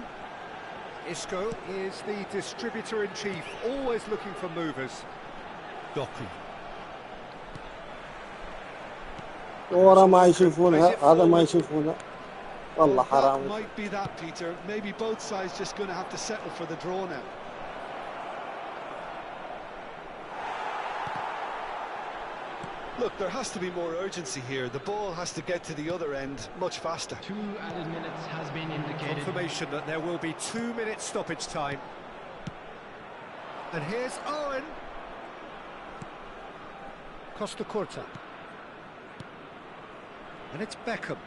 S1: Isco is the distributor-in-chief, always looking for movers. Doku.
S5: ورا ما يشوفونها هذا ما يشوفونها والله
S2: Well,
S5: حرام
S2: that might be that, Peter. Maybe both sides just going to have to settle for the draw now. Look, there has to be more urgency here. The ball has to get to the other end much faster.
S4: 2 added minutes has been indicated.
S1: Confirmation that there will be 2 minutes stoppage time. And here's Owen. Costa Curta. And it's Beckham.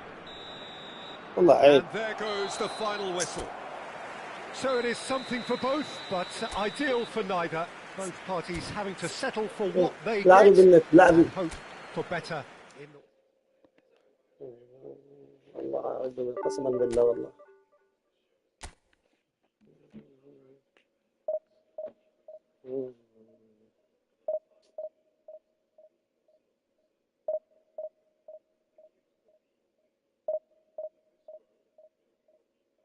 S5: والله عيب
S1: And there goes the final whistle. So it is something for both, but ideal for neither. Both parties having to settle for what they
S5: لاعبي
S1: get
S5: بالنت لاعبي
S1: and hope for better in the...
S5: والله قسما بالله والله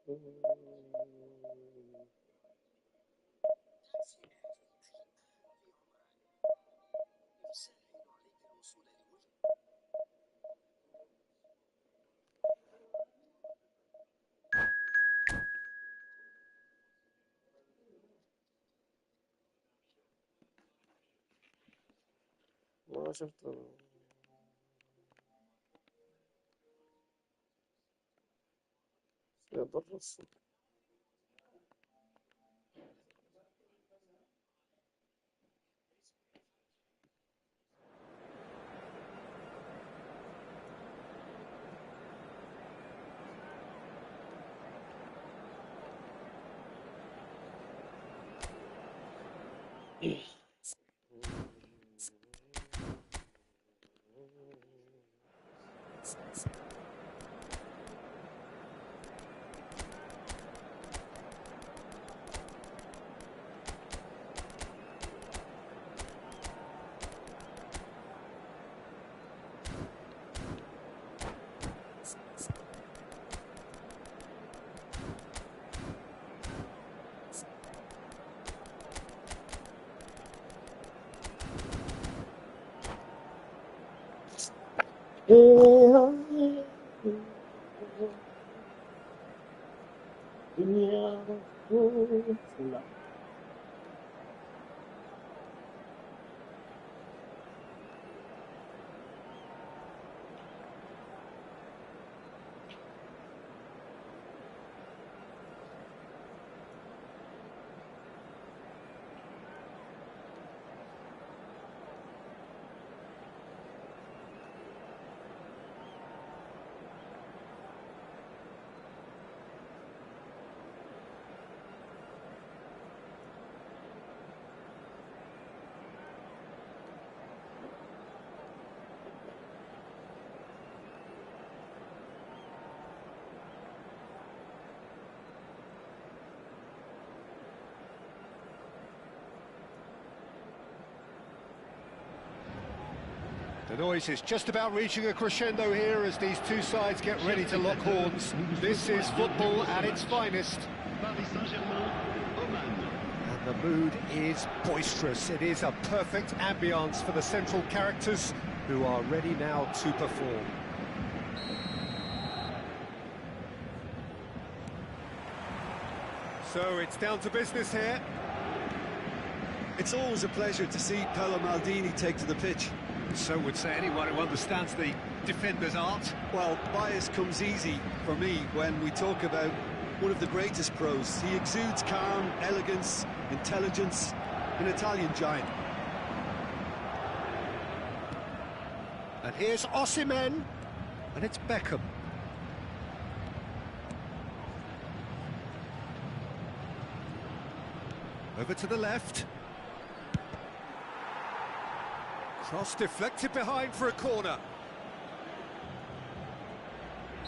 S5: ما شفته. يضر الصوت.
S1: The noise is just about reaching a crescendo here as these two sides get ready to lock horns. This is football at its finest. And the mood is boisterous. It is a perfect ambience for the central characters who are ready now to perform. So it's down to business here.
S2: It's always a pleasure to see Paolo Maldini take to the pitch.
S1: So would say anyone who understands the defender's art.
S2: Well, bias comes easy for me when we talk about one of the greatest pros. He exudes calm, elegance, intelligence, an Italian giant.
S1: And here's Osimhen, and it's Beckham. Over to the left. Cross deflected behind for a corner.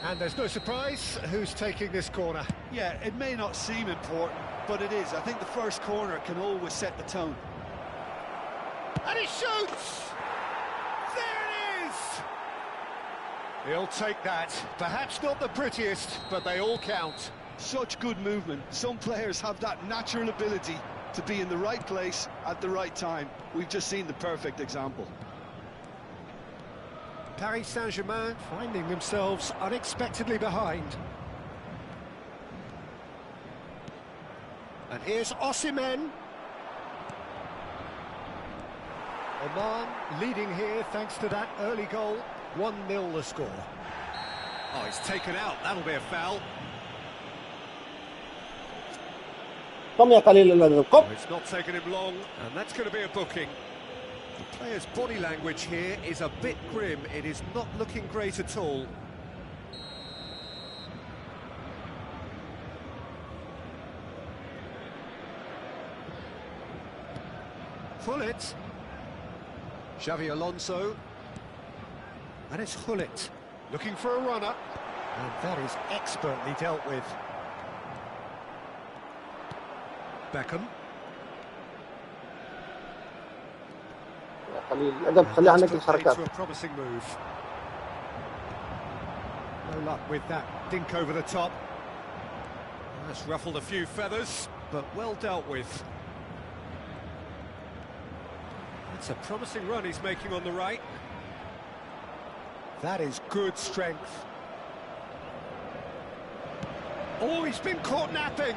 S1: And there's no surprise who's taking this corner.
S2: Yeah, it may not seem important, but it is. I think the first corner can always set the tone.
S1: And he shoots! There it is! He'll take that. Perhaps not the prettiest, but they all count.
S2: Such good movement. Some players have that natural ability to be in the right place at the right time. We've just seen the perfect example.
S1: Paris Saint-Germain finding themselves unexpectedly behind. And here's Osimhen. Oman leading here thanks to that early goal. 1-0 the score. Oh, he's taken out. That'll be a foul.
S5: قم يا قليل الأدب قم.
S1: It's not taken him long, and that's going to be a booking. The player's body language here is a bit grim. It is not looking great at all. Hullet. Xavi Alonso. And it's Hullet looking for a runner. And that is expertly dealt with. Beckham.
S5: يا قليل الأدب خلي عنك الحركات.
S1: To a promising move. No luck with that dink over the top. That's ruffled a few feathers, but well dealt with. It's a promising run he's making on the right. That is good strength. Oh, he's been caught napping.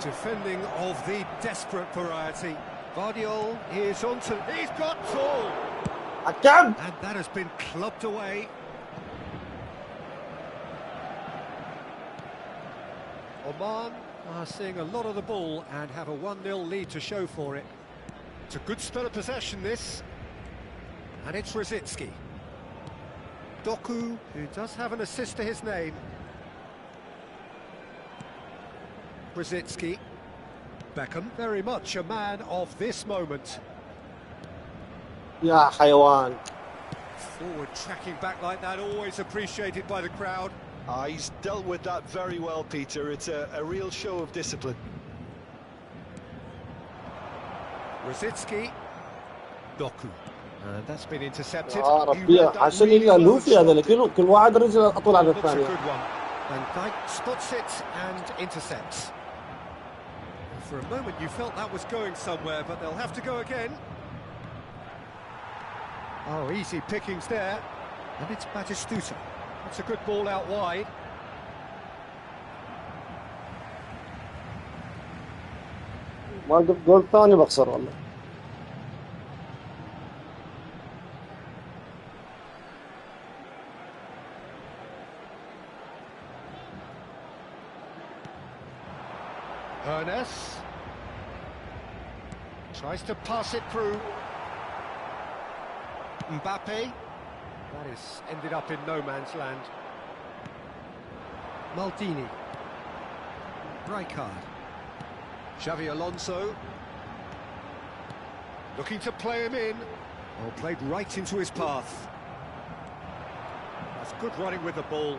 S1: Defending of the desperate variety. Vardiol is onto... He's got full!
S5: حكم.
S1: And that has been clubbed away. Oman are seeing a lot of the ball and have a 1-0 lead to show for it. It's a good spell of possession, this. And it's Rosicki. Doku, who does have an assist to his name. Rosicki. Beckham, very much a man of this moment.
S5: يا حيوان.
S1: Forward tracking back like that, always appreciated by the crowd.
S2: He's dealt with that very well, Peter. It's a real show of discipline.
S1: Rosicki. Doku. And that's been intercepted.
S5: يا ربي حسن اللي في هذا كل واحد رجل اطول على
S1: Looks a
S5: الثاني.
S1: good one. Van Dijk spots it and intercepts. For a moment you felt that was going somewhere, but they'll have to go again. Oh, easy pickings there. And it's Batistuta. That's a good ball out wide.
S5: ما جبت جول ثاني بخسر والله.
S1: Ernest tries to pass it through. Mbappe. That is ended up in no man's land. Maldini. Rijkaard. Xavi Alonso. Looking to play him in. Oh, played right into his path. That's good running with the ball.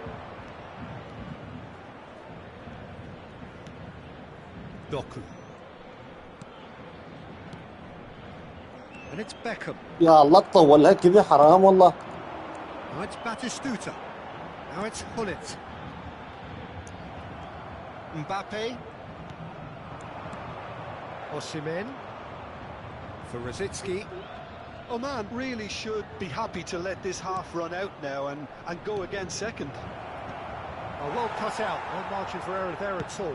S1: Doku. And it's Beckham.
S5: يا الله تطول كذا حرام والله.
S1: Now it's Batistuta. Now it's Hullet. Mbappe. Osimhen. For Rosicki.
S2: Oman really should be happy to let this half run out now and go again second.
S1: Oh, well cut out. No margin for error there at all.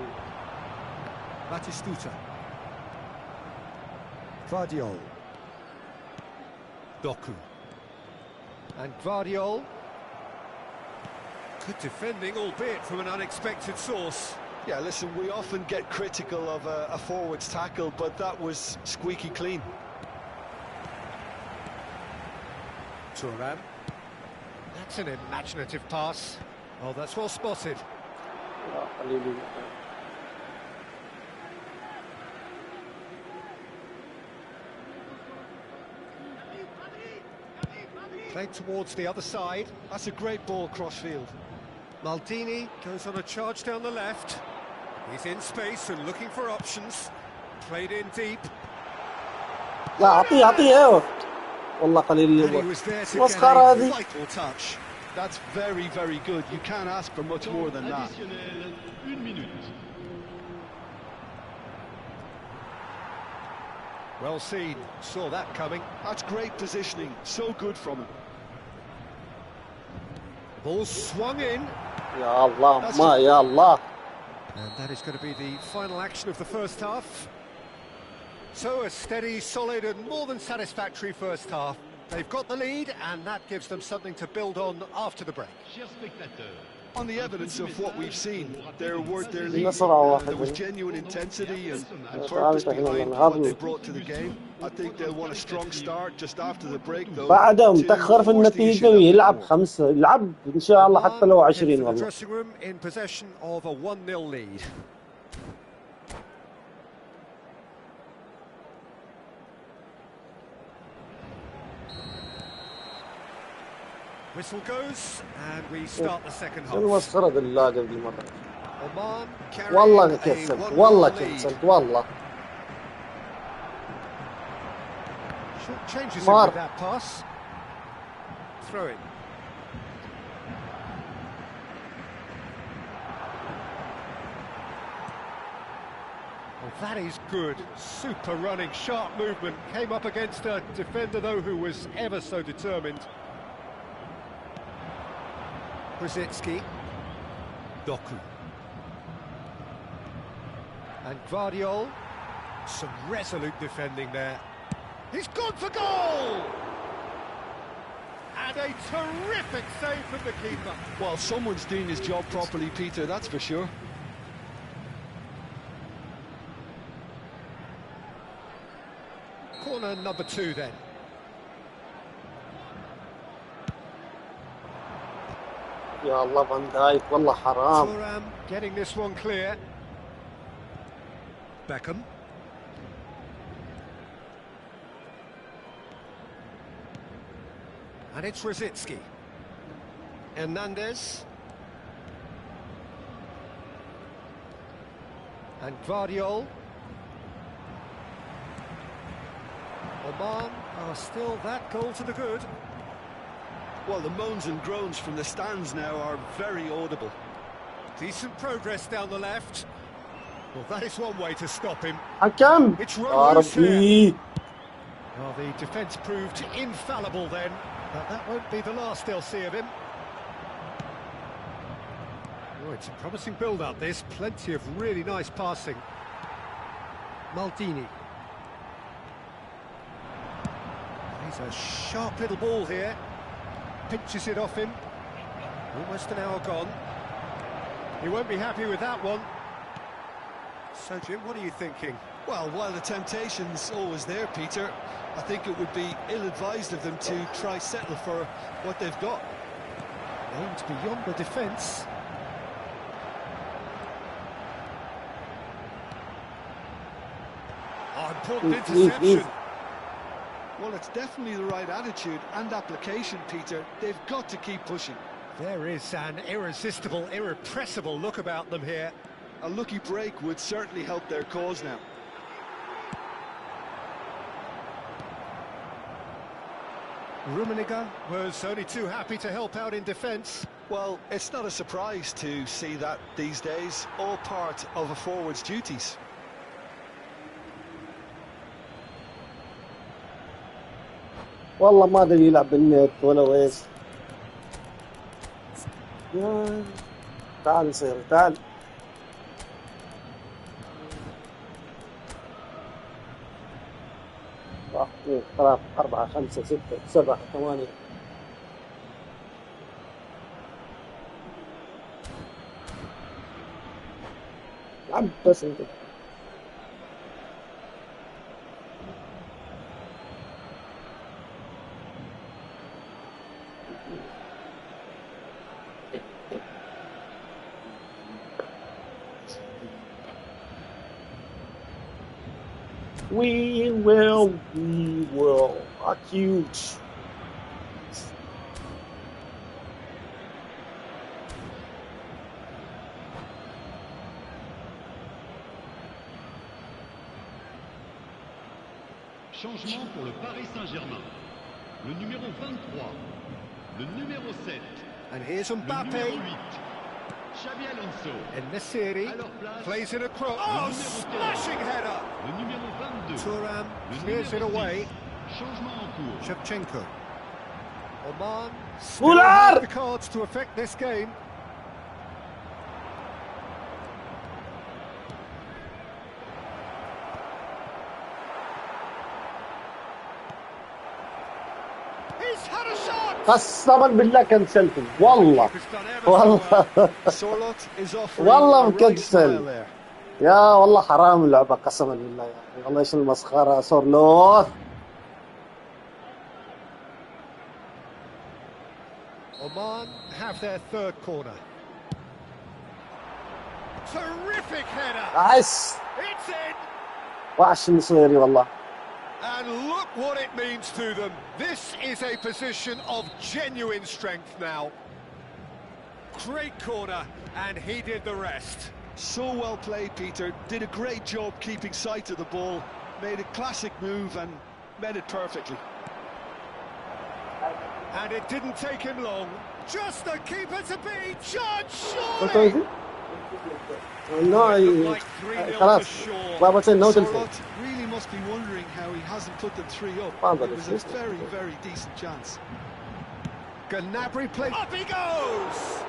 S1: Batistuta. Vardiol. Doku. And Vardiol. Good defending, albeit from an unexpected source.
S2: Yeah, listen, we often get critical of a forward's tackle, but that was squeaky clean.
S1: Thuram. That's an imaginative pass. Oh, that's well spotted.
S5: يا حبيبي.
S1: Played towards the other side.
S2: That's a great ball cross-field.
S1: Maldini goes on a charge down the left. He's in space and looking for options. Played in deep.
S5: لا أعطيه والله قليل
S1: And he
S5: اللي
S1: was there to
S5: مسخرة
S1: get a
S5: هذه.
S1: vital touch.
S2: That's very, very good. You can't ask for much more than that.
S4: Additionnel, 1 minute.
S1: Well seen. Saw that coming.
S2: That's great positioning. So good from him.
S1: Ball swung in.
S5: يا الله ما يا الله.
S1: And that is going to be the final action of the first half. So a steady, solid and more than satisfactory first half. They've got the lead and that gives them something to build on after the break.
S4: Chers spectateurs,
S2: On the evidence of what we've seen, they're worth their lead.
S5: نصر
S2: There was
S5: واحد.
S2: genuine intensity and purpose behind what they brought to the game. I think they'll want a strong start just after the break, though.
S5: بعده
S2: to
S5: متأخر في
S2: force the
S5: النتيجة
S2: issue
S5: ويلعب
S2: down.
S5: 5 يلعب إن شاء الله حتى لو
S1: Head
S5: 20
S1: for the
S5: والله.
S1: dressing room in possession of a 1-0 lead. Whistle goes and we start the second half.
S5: شنو مسخرة اللاعب دي مرة.
S1: Oman
S5: والله
S1: carrying a
S5: كسلت
S1: 1-0
S5: والله
S1: lead.
S5: كسلت والله.
S1: Short changes
S5: Mar.
S1: with that pass. Throw in. Well, that is good. Super running, sharp movement. Came up against a defender, though, who was ever so determined. Brzezinski. Doku. And Gvardiol. Some resolute defending there. He's gone for goal! And a terrific save from the keeper.
S2: Well, someone's doing his job properly, Peter, that's for sure.
S1: Corner number 2 then.
S5: يا الله فان دايك والله حرام.
S1: Thuram getting this one clear. Beckham. And it's Rositzky. Hernandez. And Gvardiol. Oman are still that goal to the good.
S2: Well, the moans and groans from the stands now are very audible.
S1: Decent progress down the left. Well, that is one way to stop him.
S5: حكم.
S1: It's
S5: يا
S1: run loose here.
S5: ربي.
S1: Well, the defence proved infallible then, but that won't be the last they'll see of him. Oh, it's a promising build-up, this. Plenty of really nice passing. Maldini. He's a sharp little ball here. Pinches it off him. Almost an hour gone. He won't be happy with that one. So, Jim, what are you thinking?
S2: Well, while the temptation's always there, Peter, I think it would be ill-advised of them to try settle for what they've got.
S1: Aimed beyond the defence. Oh, important interception.
S2: Well, it's definitely the right attitude and application, Peter. They've got to keep pushing.
S1: There is an irresistible, irrepressible look about them here.
S2: A lucky break would certainly help their cause now.
S1: Rummenigge was only too happy to help out in defence.
S2: Well, it's not a surprise to see that these days, all part of a forward's duties.
S5: والله ما ادري يلعب بالنت ولا ويس. تعال نصير تعال. 1 2 3 4 5 6 7 8. لعب بس انت. We will. Not huge.
S3: Changement pour le Paris Saint-Germain. Le numéro 23, le numéro 7,
S1: And here's
S3: le numéro
S1: Mbappe.
S3: 8, Xabi Alonso,
S1: And Nesiri plays it across. Oh, smashing header!
S3: le numéro 22,
S1: Thuram
S3: le
S1: clears it
S3: numéro
S1: away.
S3: 10. Changement en cours.
S1: Shevchenko. Oman still
S5: Muller!
S1: have the cards to affect this game. He's had a shot!
S5: قسما بالله كنسلتم والله
S1: Keeper's done ever so
S5: والله
S1: well.
S2: Sorlot is offering
S5: والله
S2: a right
S5: مكنسل.
S2: smile there.
S5: يا والله حرام اللعبة قسما بالله يا اخي والله ايش المسخرة سورلوث.
S1: Oman have their third corner. Terrific header!
S5: عس
S1: It's in!
S5: وعش مصيري والله.
S1: And look what it means to them. This is a position of genuine strength now. Great corner, and he did the rest.
S2: So well played, Peter. Did a great job keeping sight of the ball. Made a classic move and met it perfectly.
S1: And it didn't take him long. Just the keeper to beat. Judge,
S5: قلت
S1: surely!
S5: No,
S1: It looked like 3-0 to
S5: خلاص
S1: Shaw.
S5: بابا سن no تلفون.
S2: Sorot really must be wondering how he hasn't put them 3 up.
S5: Father,
S2: It was a
S5: this-
S2: very, very decent chance.
S1: Gnabry plays. Up he goes!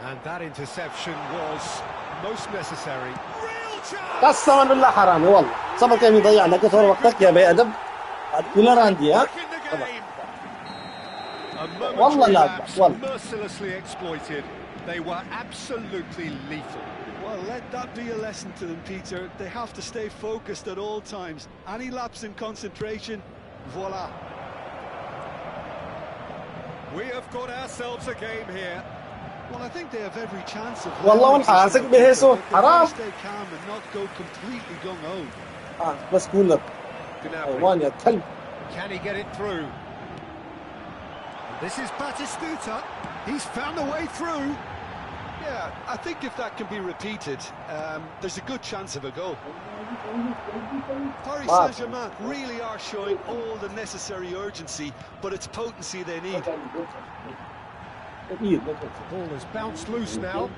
S1: And that interception was most necessary. Real chance!
S5: قسما بالله حرامي والله صبر كان يضيع لك صار وقتك يا بأدب كلنا عندي ها
S1: Back in the game. A
S5: والله
S1: momentary
S5: لا
S1: lapse
S5: والله
S1: mercilessly exploited. They were absolutely lethal.
S2: Well, let that be a lesson to them, Peter. They have to stay focused at all times. Any lapse in concentration, voila.
S1: We have got ourselves a game here.
S2: Well, I think they have every chance of
S5: والله
S2: winning this
S5: ونحاسك
S2: one,
S5: بهيسو
S2: but they've got
S5: حرام
S2: to stay calm and not go completely gung-ho.
S5: بس كولر
S1: Gnabry.
S5: حيوان يا كلب.
S1: Can he get it through? This is Batistuta. He's found a way through.
S2: Yeah, I think if that can be repeated, there's a good chance of a goal. Paris
S5: Wow.
S2: Saint-Germain really are showing all the necessary urgency, but it's potency they need.
S1: The ball has bounced loose now.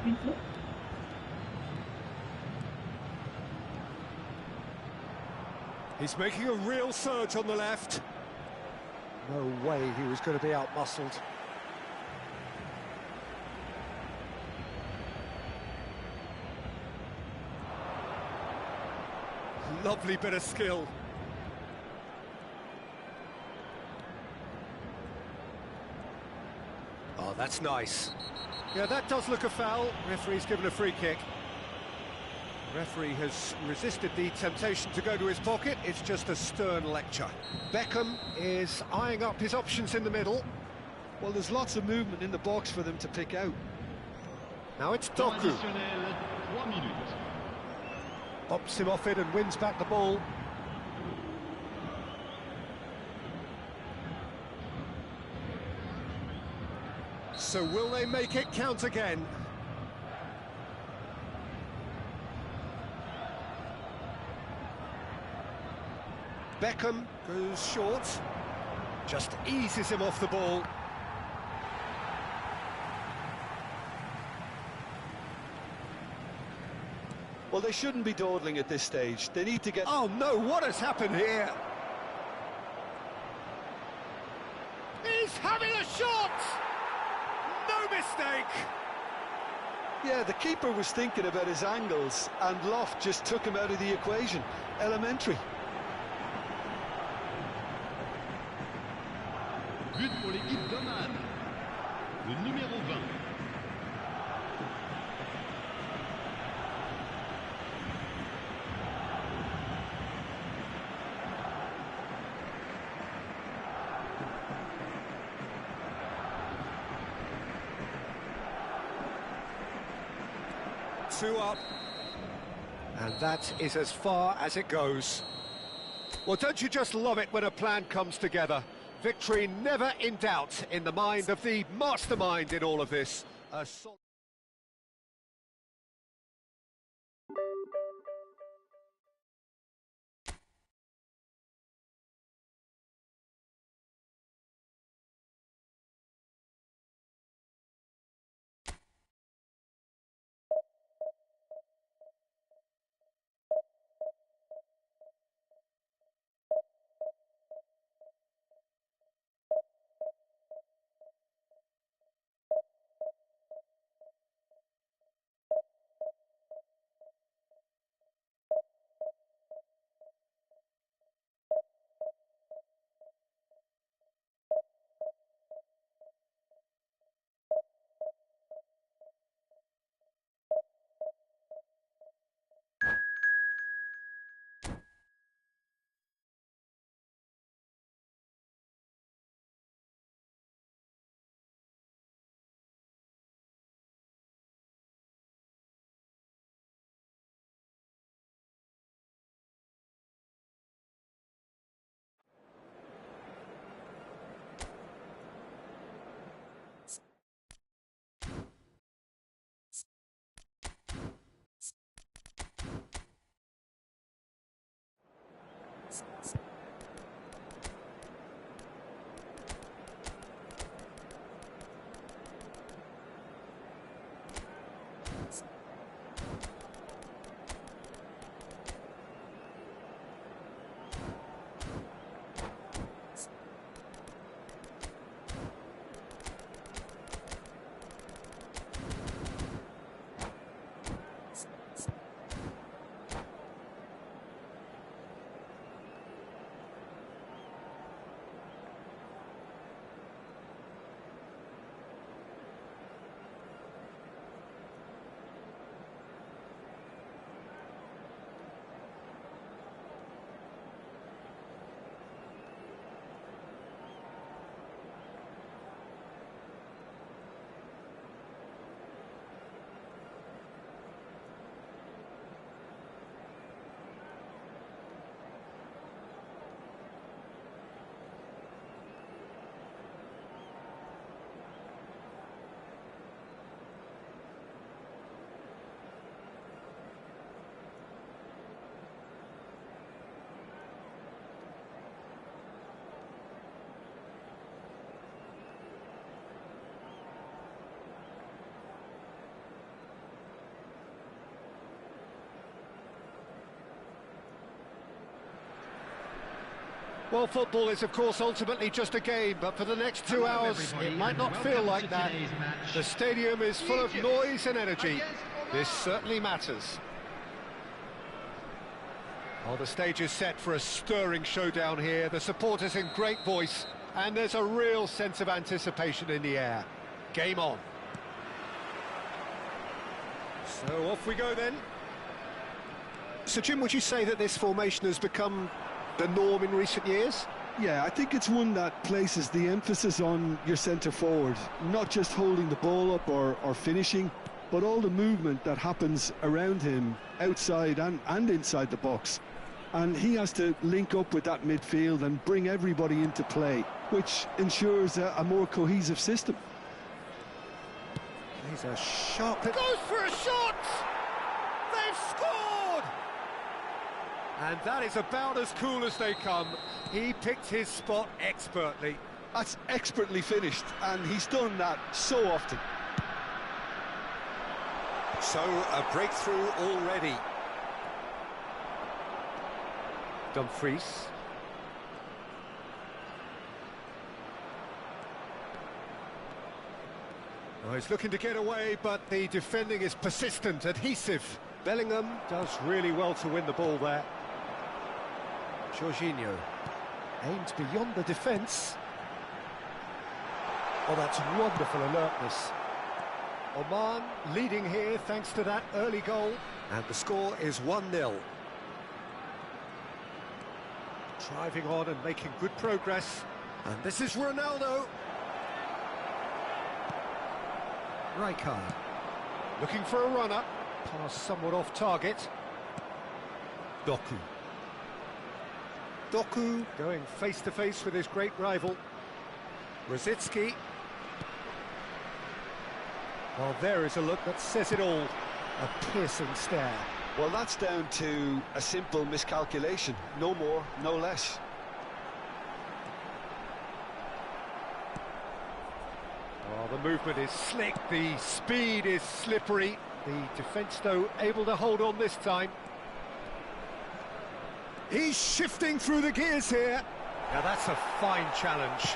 S1: He's making a real surge on the left. No way he was going to be out-muscled. Lovely bit of skill. Oh, that's nice. Yeah, that does look a foul. Referee's given a free kick. Referee has resisted the temptation to go to his pocket. It's just a stern lecture. Beckham is eyeing up his options in the middle.
S2: Well, there's lots of movement in the box for them to pick out.
S1: Now it's
S3: Temps
S1: Doku.
S3: additionnel, 3 minutes.
S1: Pops him off it and wins back the ball. So will they make it count again? Beckham goes short, just eases him off the ball.
S2: Well, they shouldn't be dawdling at this stage. They need to get...
S1: Oh no, what has happened here? He's having a shot! No mistake!
S2: Yeah, the keeper was thinking about his angles, and Loft just took him out of the equation. Elementary.
S3: But pour l'équipe d'Oman. Le numéro 20.
S1: Two up, and that is as far as it goes. Well, don't you just love it when a plan comes together? Victory never in doubt in the mind of the mastermind in all of this. Well, football is, of course, ultimately just a game, but for the next 2 hours, it might not feel like that. The stadium is full of noise and energy. This certainly matters. Well, the stage is set for a stirring showdown here. The supporters in great voice, and there's a real sense of anticipation in the air. Game on. So off we go then. So, Jim, would you say that this formation has become the norm in recent years?
S2: Yeah, I think it's one that places the emphasis on your centre forward, not just holding the ball up or finishing, but all the movement that happens around him, outside and inside the box. And he has to link up with that midfield and bring everybody into play, which ensures a more cohesive system.
S1: He's a sharp... Goes for a shot! They've scored! And that is about as cool as they come. He picked his spot expertly.
S2: That's expertly finished, and he's done that so often.
S1: So, a breakthrough already. Dumfries. Well, he's looking to get away, but the defending is persistent, adhesive. Bellingham does really well to win the ball there. Jorginho aimed beyond the defence. Oh, that's wonderful alertness. Oman leading here thanks to that early goal. And the score is 1-0. Driving on and making good progress. And this is Ronaldo. Rijkaard looking for a runner. Pass somewhat off target. Doku. Doku going face to face with his great rival. Rosicki. Well, there is a look that says it all. A piercing stare.
S2: Well, that's down to a simple miscalculation. No more, no less.
S1: Oh, the movement is slick, the speed is slippery. The defence, though, able to hold on this time. He's shifting through the gears here. Now, that's a fine challenge.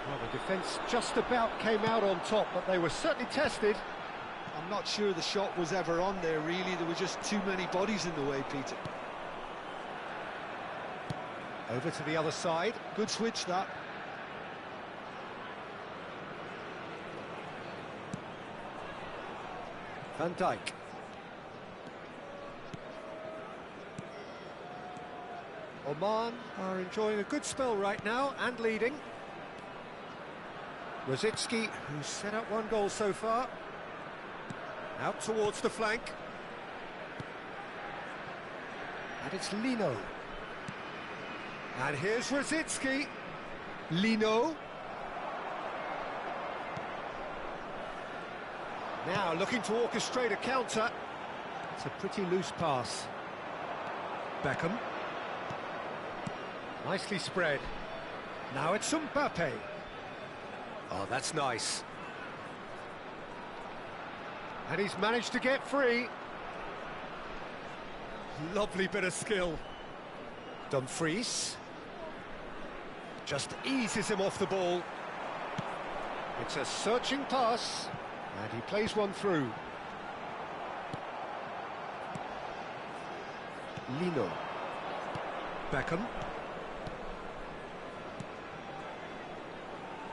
S1: Well, the defence just about came out on top, but they were certainly tested.
S2: I'm not sure the shot was ever on there, really. There were just too many bodies in the way, Peter.
S1: Over to the other side.
S2: Good switch, that.
S1: Van Dijk. Oman are enjoying a good spell right now and leading. Rosicki, who's set up one goal so far. Out towards the flank. And it's Lino. And here's Rosicki. Lino. Now looking to orchestrate a counter. It's a pretty loose pass. Beckham. Nicely spread. Now it's Mbappe. Oh, that's nice. And he's managed to get free. Lovely bit of skill. Dumfries. Just eases him off the ball. It's a searching pass. And he plays one through. Lino. Beckham.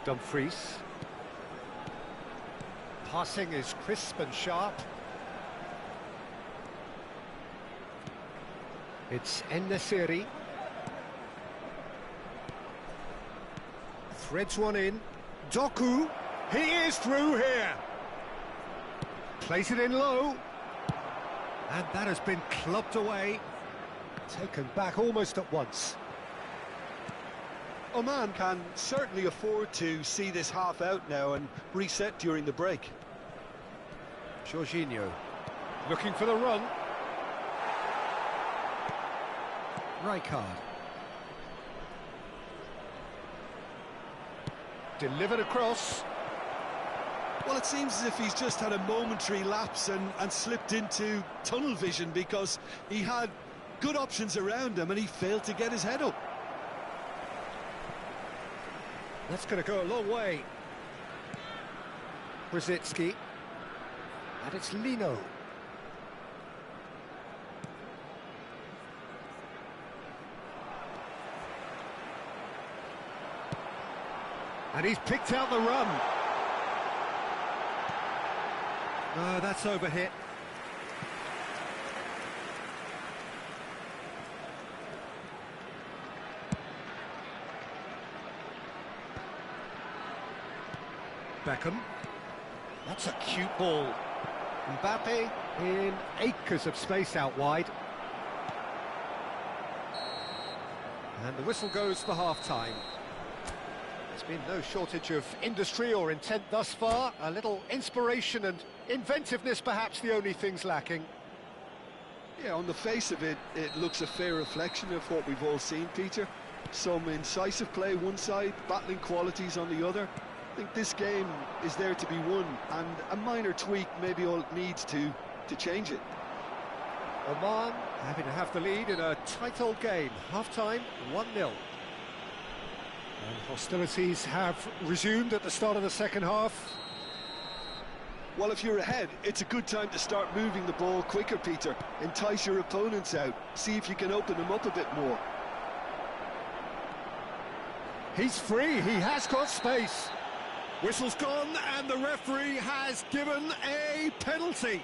S1: Dumfries. Passing is crisp and sharp. It's En-Nesyri. Threads one in. Doku. He is through here. Plays it in low. And that has been clubbed away. Taken back almost at once.
S2: Oman can certainly afford to see this half out now and reset during the break.
S1: Jorginho looking for the run. Rijkaard. Delivered across.
S2: Well, it seems as if he's just had a momentary lapse and slipped into tunnel vision, because he had good options around him and he failed to get his head up.
S1: That's going to go a long way. Brzezinski. And it's Lino. And he's picked out the run. Oh, that's overhit. Beckham. That's a cute ball. Mbappe in acres of space out wide. And the whistle goes for half-time. There's been no shortage of industry or intent thus far. A little inspiration and inventiveness, perhaps the only things lacking.
S2: Yeah, on the face of it, it looks a fair reflection of what we've all seen, Peter. Some incisive play one side, battling qualities on the other. I think this game is there to be won, and a minor tweak maybe all it needs to change it.
S1: Oman having to have the lead in a tight old game. Half-time, 1-0. And hostilities have resumed at the start of the second half.
S2: Well, if you're ahead, it's a good time to start moving the ball quicker, Peter. Entice your opponents out, see if you can open them up a bit more.
S1: He's free, he has got space. Whistle's gone and the referee has given a penalty.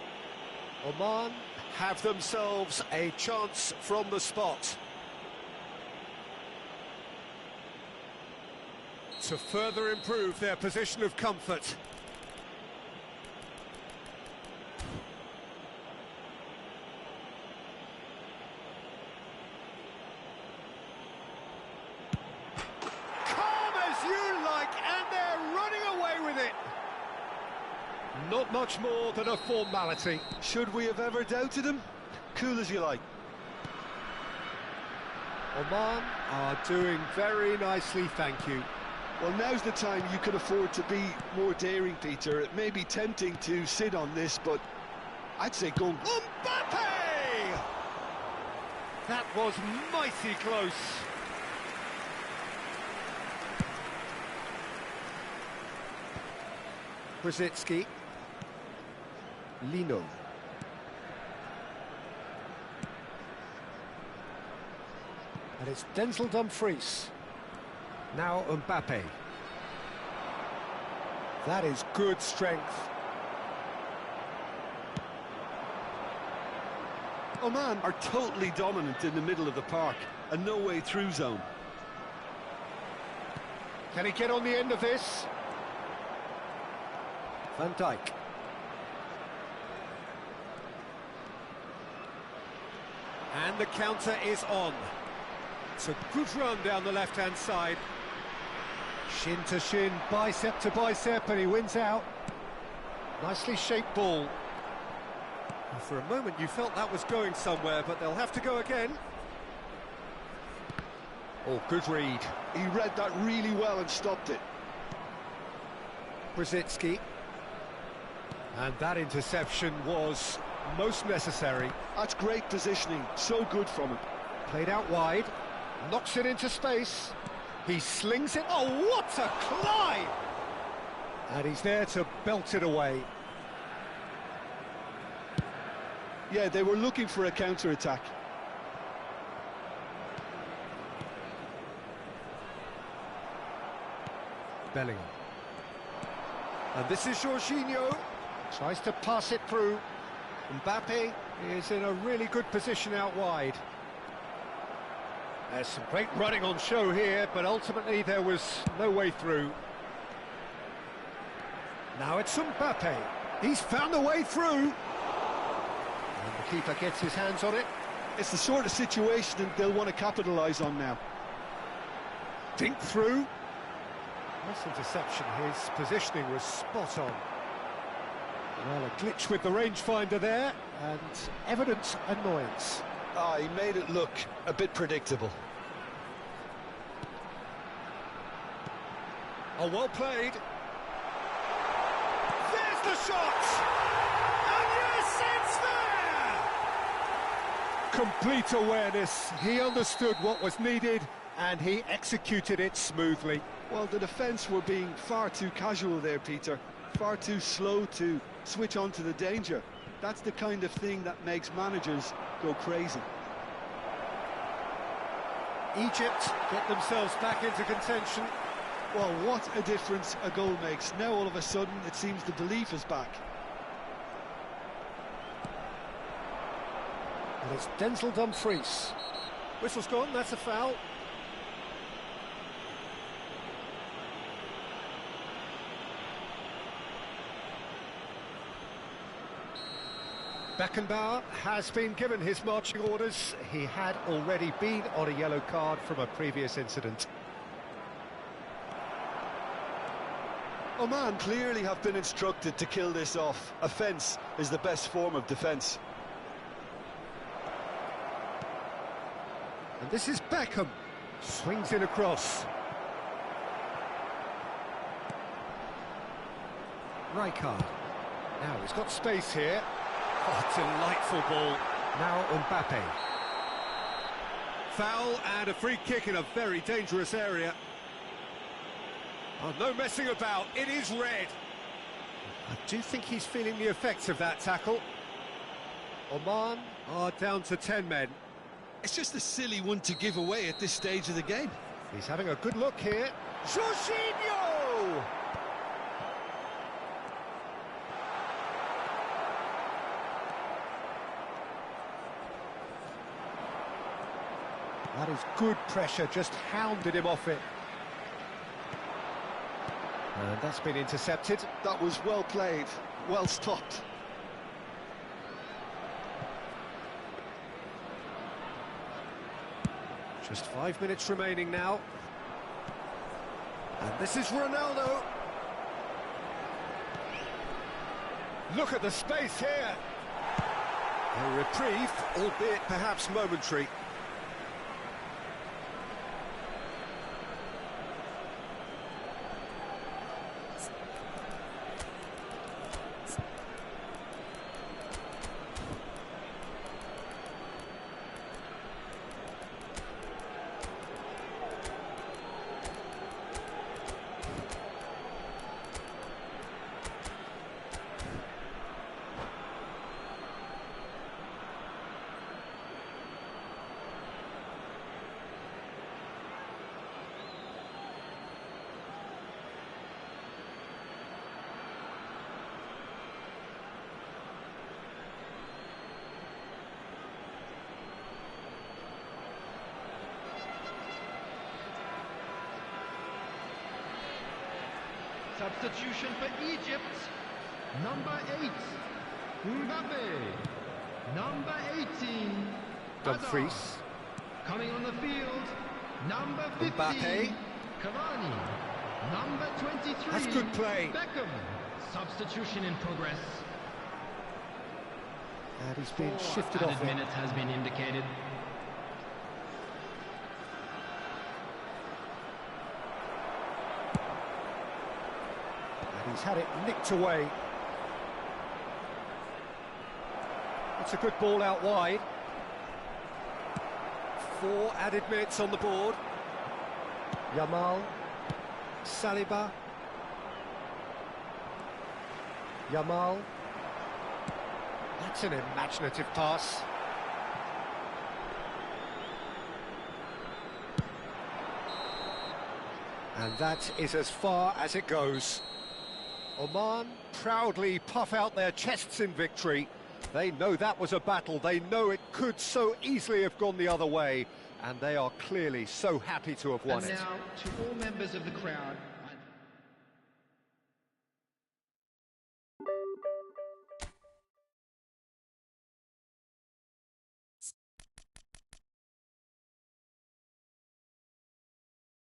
S1: Oman have themselves a chance from the spot to further improve their position of comfort. Not much more than a formality.
S2: Should we have ever doubted him? Cool as you like.
S1: Oman are doing very nicely, thank you.
S2: Well, now's the time you can afford to be more daring, Peter. It may be tempting to sit on this, but I'd say go.
S1: Mbappe! That was mighty close. Brzezinski. Lino. And it's Denzel Dumfries. Now Mbappe. That is good strength.
S2: Oman are totally dominant in the middle of the park, a no-way through zone.
S1: Can he get on the end of this? Van Dijk. And the counter is on. It's a good run down the left-hand side. Shin to shin, bicep to bicep, and he wins out. Nicely shaped ball. And for a moment you felt that was going somewhere, but they'll have to go again. Oh, good read.
S2: He read that really well and stopped it.
S1: Brzezinski. And that interception was most necessary.
S2: That's great positioning, so good from him.
S1: Played out wide, knocks it into space. He slings it. Oh, what a climb! And he's there to belt it away.
S2: Yeah, they were looking for a counter-attack.
S1: Bellingham. And this is Jorginho. Tries to pass it through. Mbappe is in a really good position out wide. There's some great running on show here, but ultimately there was no way through. Now it's Mbappe. He's found a way through. And the keeper gets his hands on it.
S2: It's the sort of situation that they'll want to capitalise on now.
S1: Dink through. Nice interception. His positioning was spot on. Well, a glitch with the rangefinder there, and evident annoyance.
S2: He made it look a bit predictable.
S1: Oh, well played. There's the shot! And yes, it's there! Complete awareness. He understood what was needed, and he executed it smoothly.
S2: Well, the defence were being far too casual there, Peter. Far too slow to switch on to the danger. That's the kind of thing that makes managers go crazy.
S1: Egypt get themselves back into contention.
S2: Well, what a difference a goal makes. Now all of a sudden it seems the belief is back.
S1: And it's Denzel Dumfries. Whistle's gone, that's a foul. Beckenbauer has been given his marching orders. He had already been on a yellow card from a previous incident.
S2: Oman clearly have been instructed to kill this off. Offence is the best form of defence.
S1: And this is Beckham. Swings in across. Rijkaard. Now he's got space here. Oh, delightful ball. Now Mbappe. Foul and a free kick in a very dangerous area. Oh, no messing about. It is red. I do think he's feeling the effects of that tackle. Oman are down to 10 men.
S2: It's just a silly one to give away at this stage of the game.
S1: He's having a good look here. Jorginho! That is good pressure, just hounded him off it. And that's been intercepted.
S2: That was well played, well stopped.
S1: Just 5 minutes remaining now. And this is Ronaldo. Look at the space here. A reprieve, albeit perhaps momentary.
S4: Substitution for Egypt. Number 8, Mbappe. Number 18,
S1: Dumfries.
S4: Hazard. Coming on the field, number 15,
S1: Mbappe.
S4: Cavani. Number 23,
S1: That's good play.
S4: Beckham. Substitution in progress.
S1: And he's been
S4: 4
S1: shifted
S4: added
S1: off it.
S4: minutes has been indicated.
S1: He's had it nicked away. It's a good ball out wide. 4 added minutes on the board. Yamal. Saliba. Yamal. That's an imaginative pass. And that is as far as it goes. Oman proudly puff out their chests in victory. They know that was a battle. They know it could so easily have gone the other way. And they are clearly so happy to have won
S4: And
S1: it.
S4: now, to all members of the crowd,